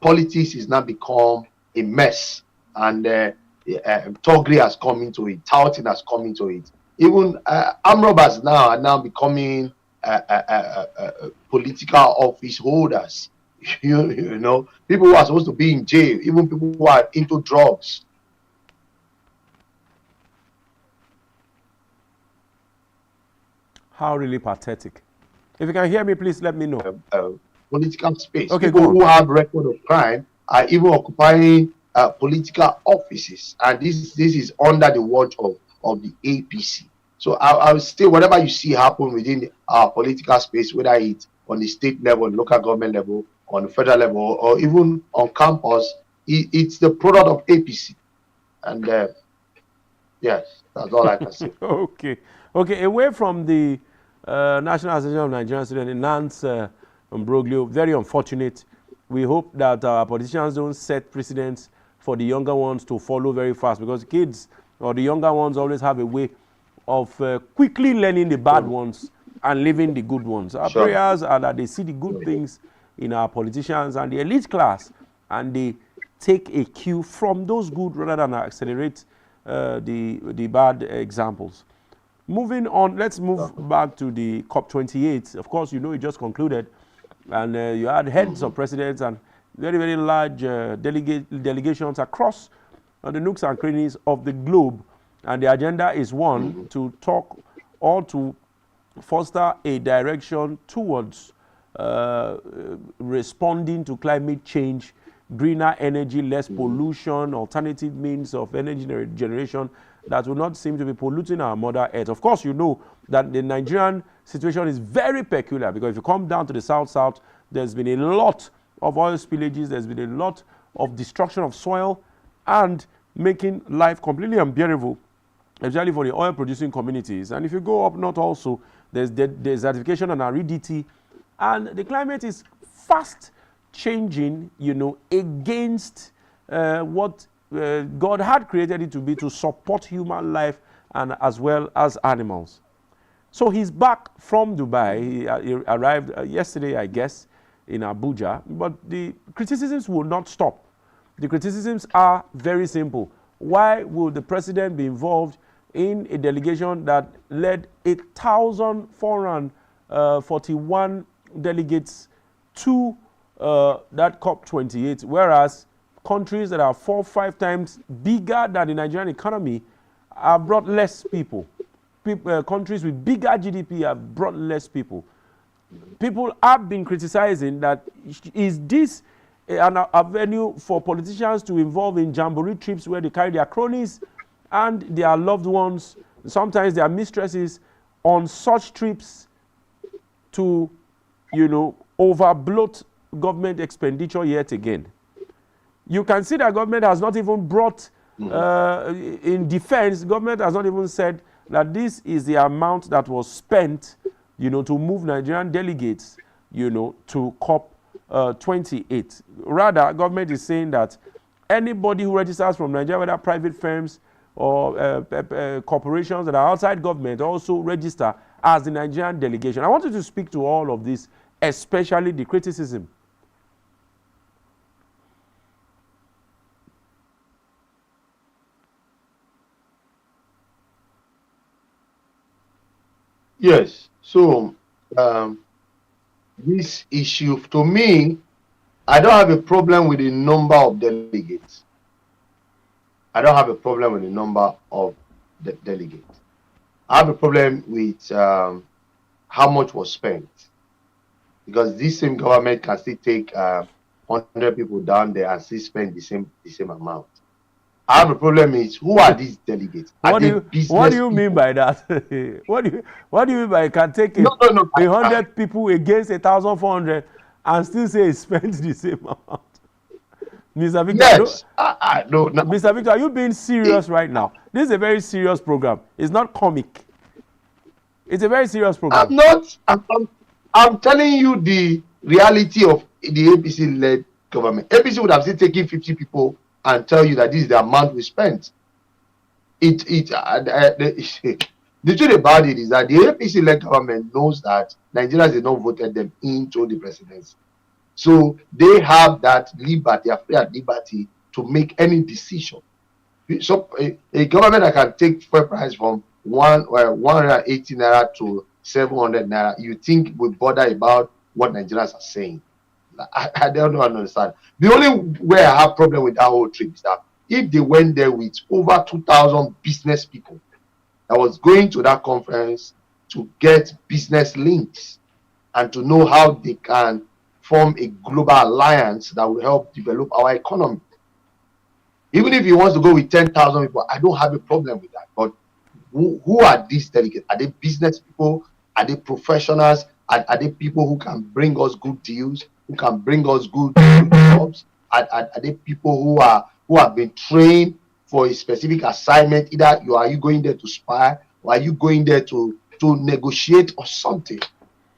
politics is now become a mess, and Togri has come into it, touting has come into it. Even armed robbers now are now becoming political office holders. You know, people who are supposed to be in jail, even people who are into drugs. How really pathetic. If you can hear me, please let me know. Political space. Okay, people who have record of crime are even occupying political offices, and this is under the watch of the APC. So I would say whatever you see happen within our political space, whether it's on the state level, local government level, on the federal level, or even on campus, it's the product of APC. And yes. That's all I can say. Okay. Okay, away from the National Association of Nigerian Students in Nance, Broglio, very unfortunate. We hope that our politicians don't set precedents for the younger ones to follow very fast, because kids or the younger ones always have a way of quickly learning the bad ones and leaving the good ones. Our prayers are that they see the good things in our politicians and the elite class, and they take a cue from those good rather than accelerate the bad examples. Moving on, let's move back to the COP28. Of course, you know it just concluded, and you had heads of presidents and very, very large delegations across the nooks and crannies of the globe. And the agenda is one, to talk or to foster a direction towards responding to climate change, greener energy, less pollution, alternative means of energy generation that will not seem to be polluting our mother earth. Of course, you know that the Nigerian situation is very peculiar, because if you come down to the south, there's been a lot of oil spillages, there's been a lot of destruction of soil and making life completely unbearable, especially for the oil producing communities. And if you go up north also, there's desertification and aridity, and the climate is fast changing, you know, against what God had created it to be, to support human life and as well as animals. So he's back from Dubai. He arrived yesterday, I guess, in Abuja, but the criticisms will not stop. The criticisms are very simple. Why would the president be involved in a delegation that led 1,441 delegates to that COP28, whereas countries that are 4 or 5 times bigger than the Nigerian economy have brought less people? Countries with bigger GDP have brought less people. People have been criticizing that, is this an avenue for politicians to involve in jamboree trips where they carry their cronies and their loved ones, sometimes their mistresses, on such trips to, you know, overbloat government expenditure yet again? You can see that government has not even brought, in defense, government has not even said that this is the amount that was spent, you know, to move Nigerian delegates, you know, to COP28. Rather, government is saying that anybody who registers from Nigeria, whether private firms or corporations that are outside government, also register as the Nigerian delegation. I wanted to speak to all of this, especially the criticism. Yes. So this issue, to me, I don't have a problem with the number of delegates. I don't have a problem with the number of delegates. I have a problem with how much was spent, because this same government can still take 100 people down there and still spend the same amount. I have a problem is, who are these delegates? What do you mean by that? what do you mean by can take 100 people against 1,400 and still say it spent the same amount? Mr. Victor, yes, I don't know. Mr. Victor, are you being serious right now? This is a very serious program. It's not comic. It's a very serious program. I'm not. I'm telling you the reality of the APC-led government. APC would have still taken 50 people and tell you that this is the amount we spent. The truth about it is that the APC-led government knows that Nigerians did not voted them into the presidency. So they have that liberty, a free liberty to make any decision. So a government that can take fuel price from 180 naira to 700 naira, you think we bother about what Nigerians are saying? I don't understand. The only way I have problem with that whole trip is that if they went there with over 2,000 business people that was going to that conference to get business links and to know how they can form a global alliance that will help develop our economy. Even if he wants to go with 10,000 people, I don't have a problem with that. But who are these delegates? Are they business people? Are they professionals? Are they people who can bring us good deals? Who can bring us good jobs? Are they people who have been trained for a specific assignment. Either are you going there to spy, or are you going there to negotiate or something?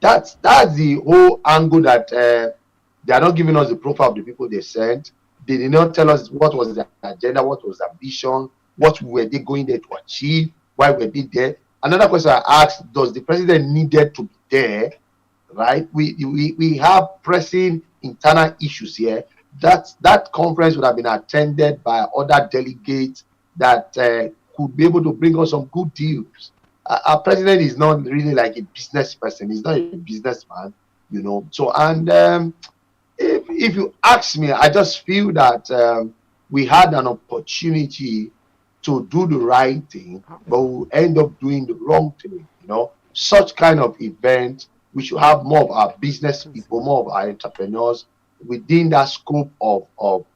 That's the whole angle that they are not giving us the profile of the people they sent. They did not tell us what was the agenda, what was the ambition, what were they going there to achieve, why were they there. Another question I asked: does the president needed to be there? Right? We have pressing internal issues here. That conference would have been attended by other delegates that could be able to bring us some good deals. Our president is not really like a business person. He's not a businessman, you know. So, and if you ask me, I just feel that we had an opportunity to do the right thing, but we'll end up doing the wrong thing. You know, such kind of event, we should have more of our business people, more of our entrepreneurs within that scope of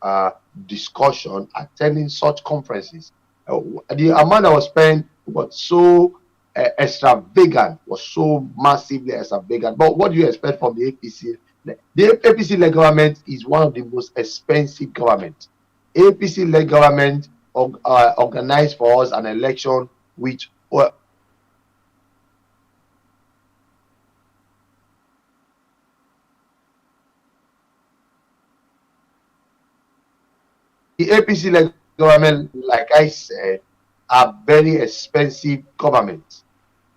discussion, attending such conferences. The amount that was spent was so extravagant, was so massively extravagant. But what do you expect from the APC? The APC-led government is one of the most expensive governments. APC-led government organized for us an election which the APC-led government, like I said, are very expensive governments.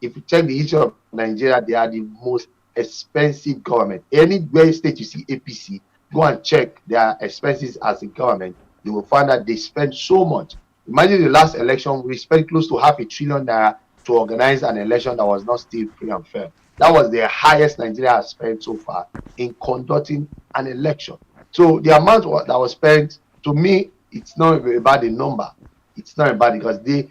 If you check the history of Nigeria, they are the most expensive government. Anywhere state you see APC, go and check their expenses as a government. You will find that they spend so much. Imagine the last election, we spent close to $500 billion to organize an election that was not still free and fair. That was the highest Nigeria has spent so far in conducting an election. So the amount that was spent, to me, it's not about the number. It's not about it, because look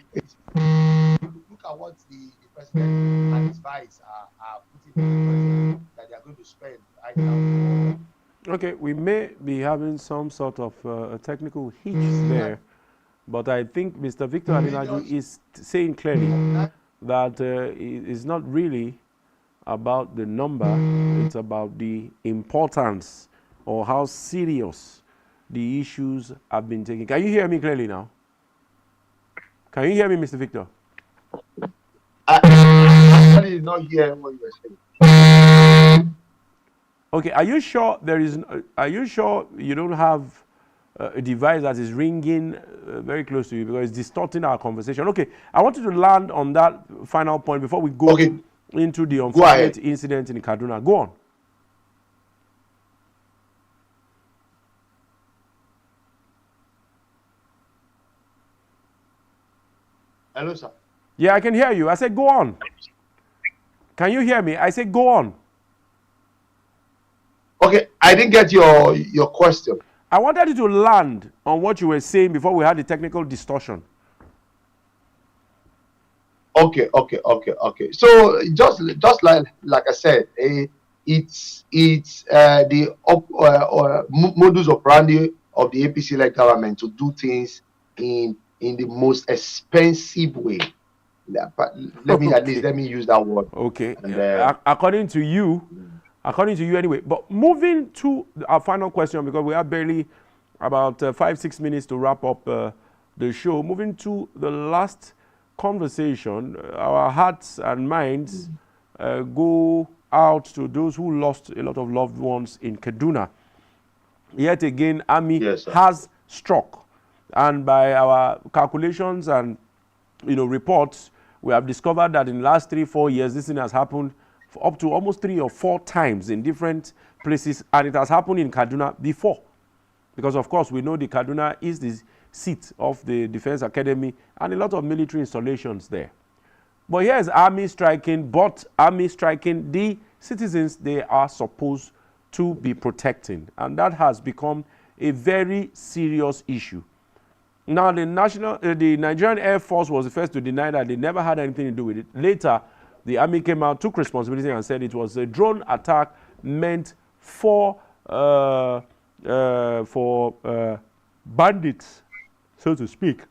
at what the president and his vice are putting in the president that they are going to spend right now. Okay, we may be having some sort of technical hitch there, but I think Mr. Victor Adinaju is saying clearly that it's not really about the number, it's about the importance or how serious the issues have been taken. Can you hear me clearly now? Can you hear me, Mr. Victor? I did not hear what you were saying. Okay, are you sure there is? Are you sure you don't have a device that is ringing very close to you, because it's distorting our conversation? Okay, I want you to land on that final point before we go into the unfortunate incident in Kaduna. Go on. Hello, sir. Yeah, I can hear you. I said go on. Can you hear me? I said go on. Okay, I didn't get your question. I wanted you to land on what you were saying before we had the technical distortion. Okay. So just like I said, it's the modus operandi of the APC-led government to do things in the most expensive way. Let me use that word. Okay. And, according to you anyway. But moving to our final question, because we have barely about 5-6 minutes to wrap up the show. Moving to the last conversation, our hearts and minds go out to those who lost a lot of loved ones in Kaduna. Yet again, Army has struck. And by our calculations and reports, we have discovered that in the last 3-4 years, this thing has happened up to almost 3 or 4 times in different places, and it has happened in Kaduna before. Because of course, we know the Kaduna is the seat of the Defense Academy and a lot of military installations there. But here's Army striking, the citizens they are supposed to be protecting. And that has become a very serious issue. Now, the Nigerian Air Force was the first to deny that they never had anything to do with it. Later, the Army came out, took responsibility, and said it was a drone attack meant for bandits, so to speak,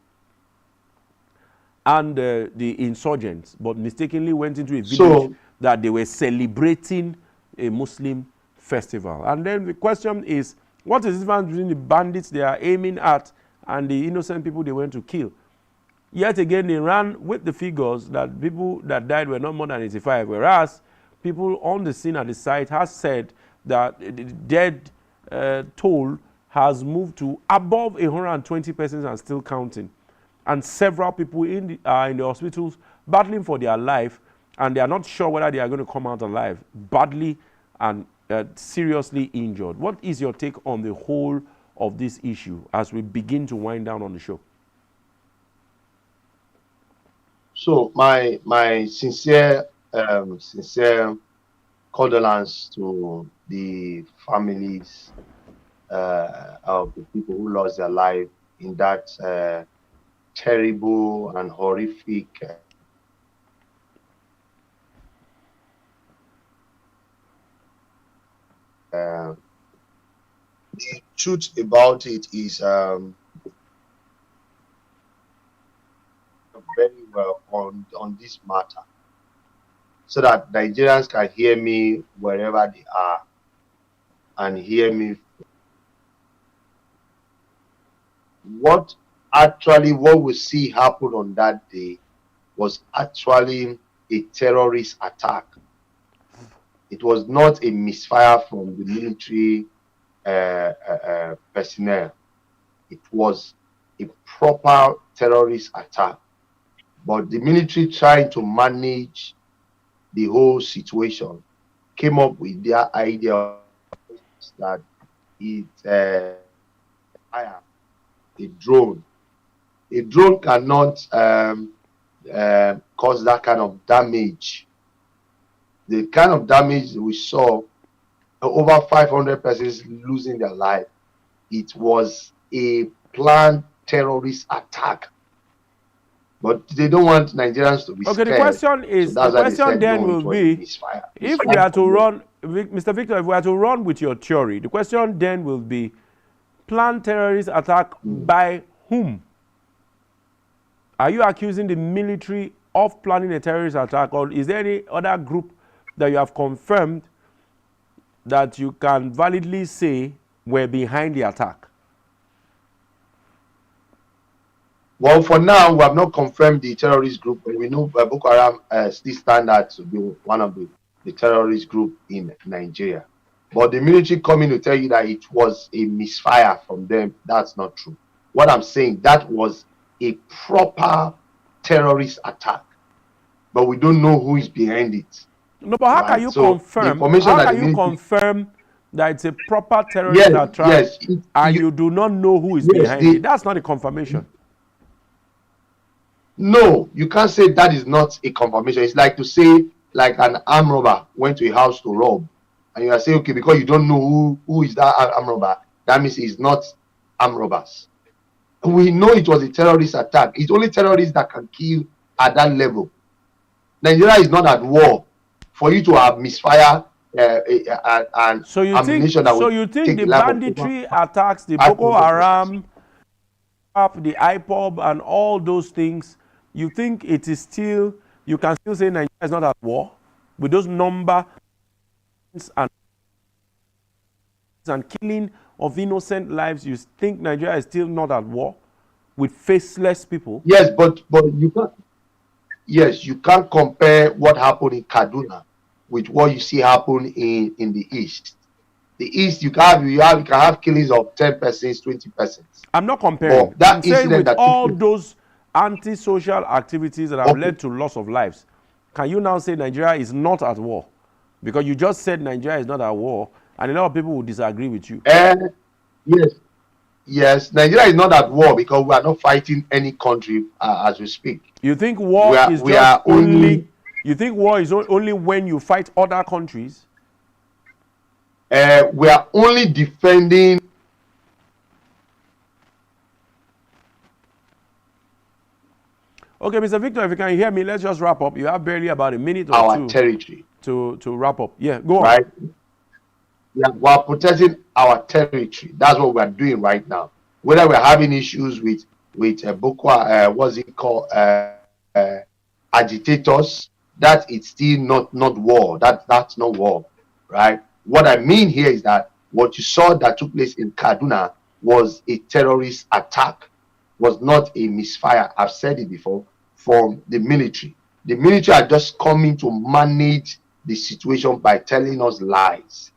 and the insurgents, but mistakenly went into a village that they were celebrating a Muslim festival. And then the question is, what is the difference between the bandits they are aiming at and the innocent people they went to kill. Yet again, they ran with the figures that people that died were not more than 85, whereas people on the scene at the site has said that the dead toll has moved to above 120 persons and still counting. And several people are in the hospitals battling for their life, and they are not sure whether they are going to come out alive, badly and seriously injured. What is your take on the whole of this issue as we begin to wind down on the show? So my sincere condolence to the families of the people who lost their life in that terrible and horrific the truth about it is very well on this matter, so that Nigerians can hear me wherever they are and hear me. What we see happen on that day was actually a terrorist attack. It was not a misfire from the military personnel. It was a proper terrorist attack. But the military, trying to manage the whole situation, came up with their idea that it's a drone. A drone cannot cause that kind of damage. The kind of damage we saw, over 500 persons losing their life, it was a planned terrorist attack. But they don't want Nigerians to be scared. The question is, so the question then will be, if we are to run, Mr. Victor, if we are to run with your theory, the question then will be, planned terrorist attack by whom? Are you accusing the military of planning a terrorist attack, or is there any other group that you have confirmed that you can validly say were behind the attack? Well, for now, we have not confirmed the terrorist group, but we know Boko Haram still stand out to be one of the terrorist group in Nigeria. But the military coming to tell you that it was a misfire from them, that's not true. What I'm saying, that was a proper terrorist attack, but we don't know who is behind it. No, but how can you confirm? How can you confirm that it's a proper terrorist attack and you do not know who is behind it? That's not a confirmation. No, you can't say that is not a confirmation. It's like to say, like an armed robber went to a house to rob, and you are saying, okay, because you don't know who is that armed robber, that means it's not armed robbers. We know it was a terrorist attack. It's only terrorists that can kill at that level. Nigeria is not at war for you to have misfire and so you ammunition. So you think the banditry attacks, the Boko Haram, the IPOB, and all those things, you think it is still, you can still say Nigeria is not at war with those numbers and killing of innocent lives? You think Nigeria is still not at war with faceless people? Yes, but you can't. Yes, you can't compare what happened in Kaduna with what you see happen in the East. The East, you can have killings of 10 persons, 20 persons. I'm not comparing. I'm saying with all those anti-social activities that have led to loss of lives, can you now say Nigeria is not at war? Because you just said Nigeria is not at war, and a lot of people will disagree with you. Yes, Nigeria is not at war because we are not fighting any country as we speak. You think war is only when you fight other countries? We are only defending. Okay, Mr. Victor, if you can hear me, let's just wrap up. You have barely about a minute or our two territory to wrap up. Yeah, go on. Right. Yeah, we are protecting our territory. That's what we are doing right now. Whether we're having issues with Boko, what's it called, agitators, that it's still not war. That's not war, right? What I mean here is that what you saw that took place in Kaduna was a terrorist attack. was not a misfire. I've said it before, from the military. The military are just coming to manage the situation by telling us lies,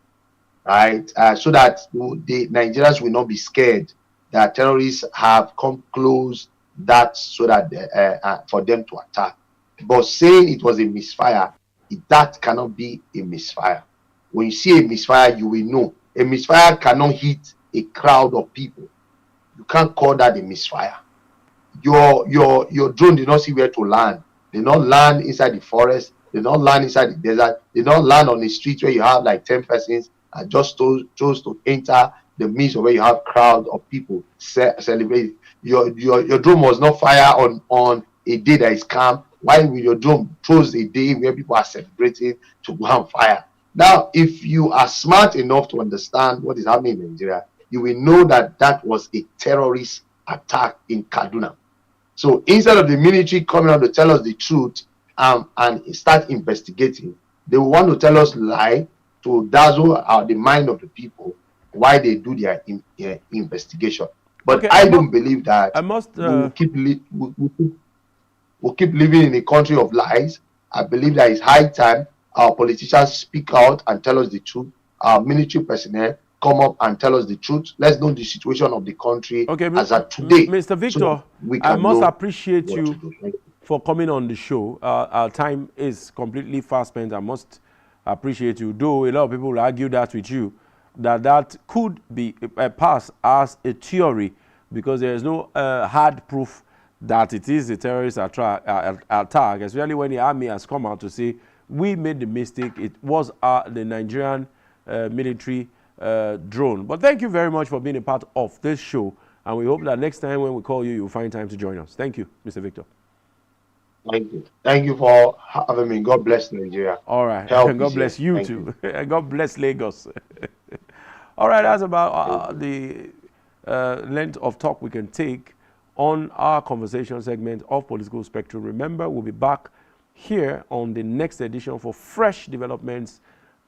right? So that the Nigerians will not be scared that terrorists have come close, that so that for them to attack. But saying it was a misfire, that cannot be a misfire. When you see a misfire, you will know. A misfire cannot hit a crowd of people. You can't call that a misfire. Your drone did not see where to land. They not land inside the forest. They not land inside the desert. They not land on the street where you have like 10 persons and just chose to enter the midst of where you have crowd of people celebrate. Your drone was not fire on a day that is calm. Why will your drone chose a day where people are celebrating to go and fire? Now, if you are smart enough to understand what is happening in Nigeria, you will know that that was a terrorist attack in Kaduna. So instead of the military coming out to tell us the truth and start investigating, they want to tell us lie to dazzle the mind of the people why they do their investigation. But okay, I don't believe that we'll keep living in a country of lies. I believe that it's high time our politicians speak out and tell us the truth. Our military personnel come up and tell us the truth. Let's know the situation of the country as at today. Mr. Victor, so I must appreciate you for coming on the show. Our time is completely fast spent. I must appreciate you. Though a lot of people will argue that with you, that could be passed as a theory because there is no hard proof that it is a terrorist attack, especially when the army has come out to say, we made the mistake. It was the Nigerian military drone. But thank you very much for being a part of this show. And we hope that next time when we call you, you'll find time to join us. Thank you, Mr. Victor. Thank you. Thank you for having me. God bless Nigeria. All right. And God bless you too. And God bless Lagos. All right. That's about the length of talk we can take on our conversation segment of Political Spectrum. Remember, we'll be back here on the next edition for fresh developments.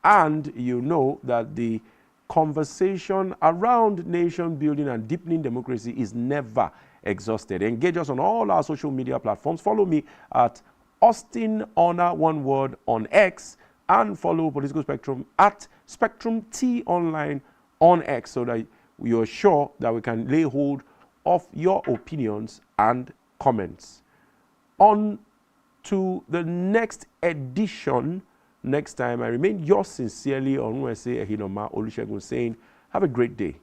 And you know that the conversation around nation building and deepening democracy is never exhausted. Engage us on all our social media platforms. Follow me at Austin Honor, one word, on X, and follow Political Spectrum at SpectrumT Online on X so that you're sure that we can lay hold of your opinions and comments. On to the next edition. Next time, I remain yours sincerely, Onwese Ehinoma Olusegun, saying, have a great day.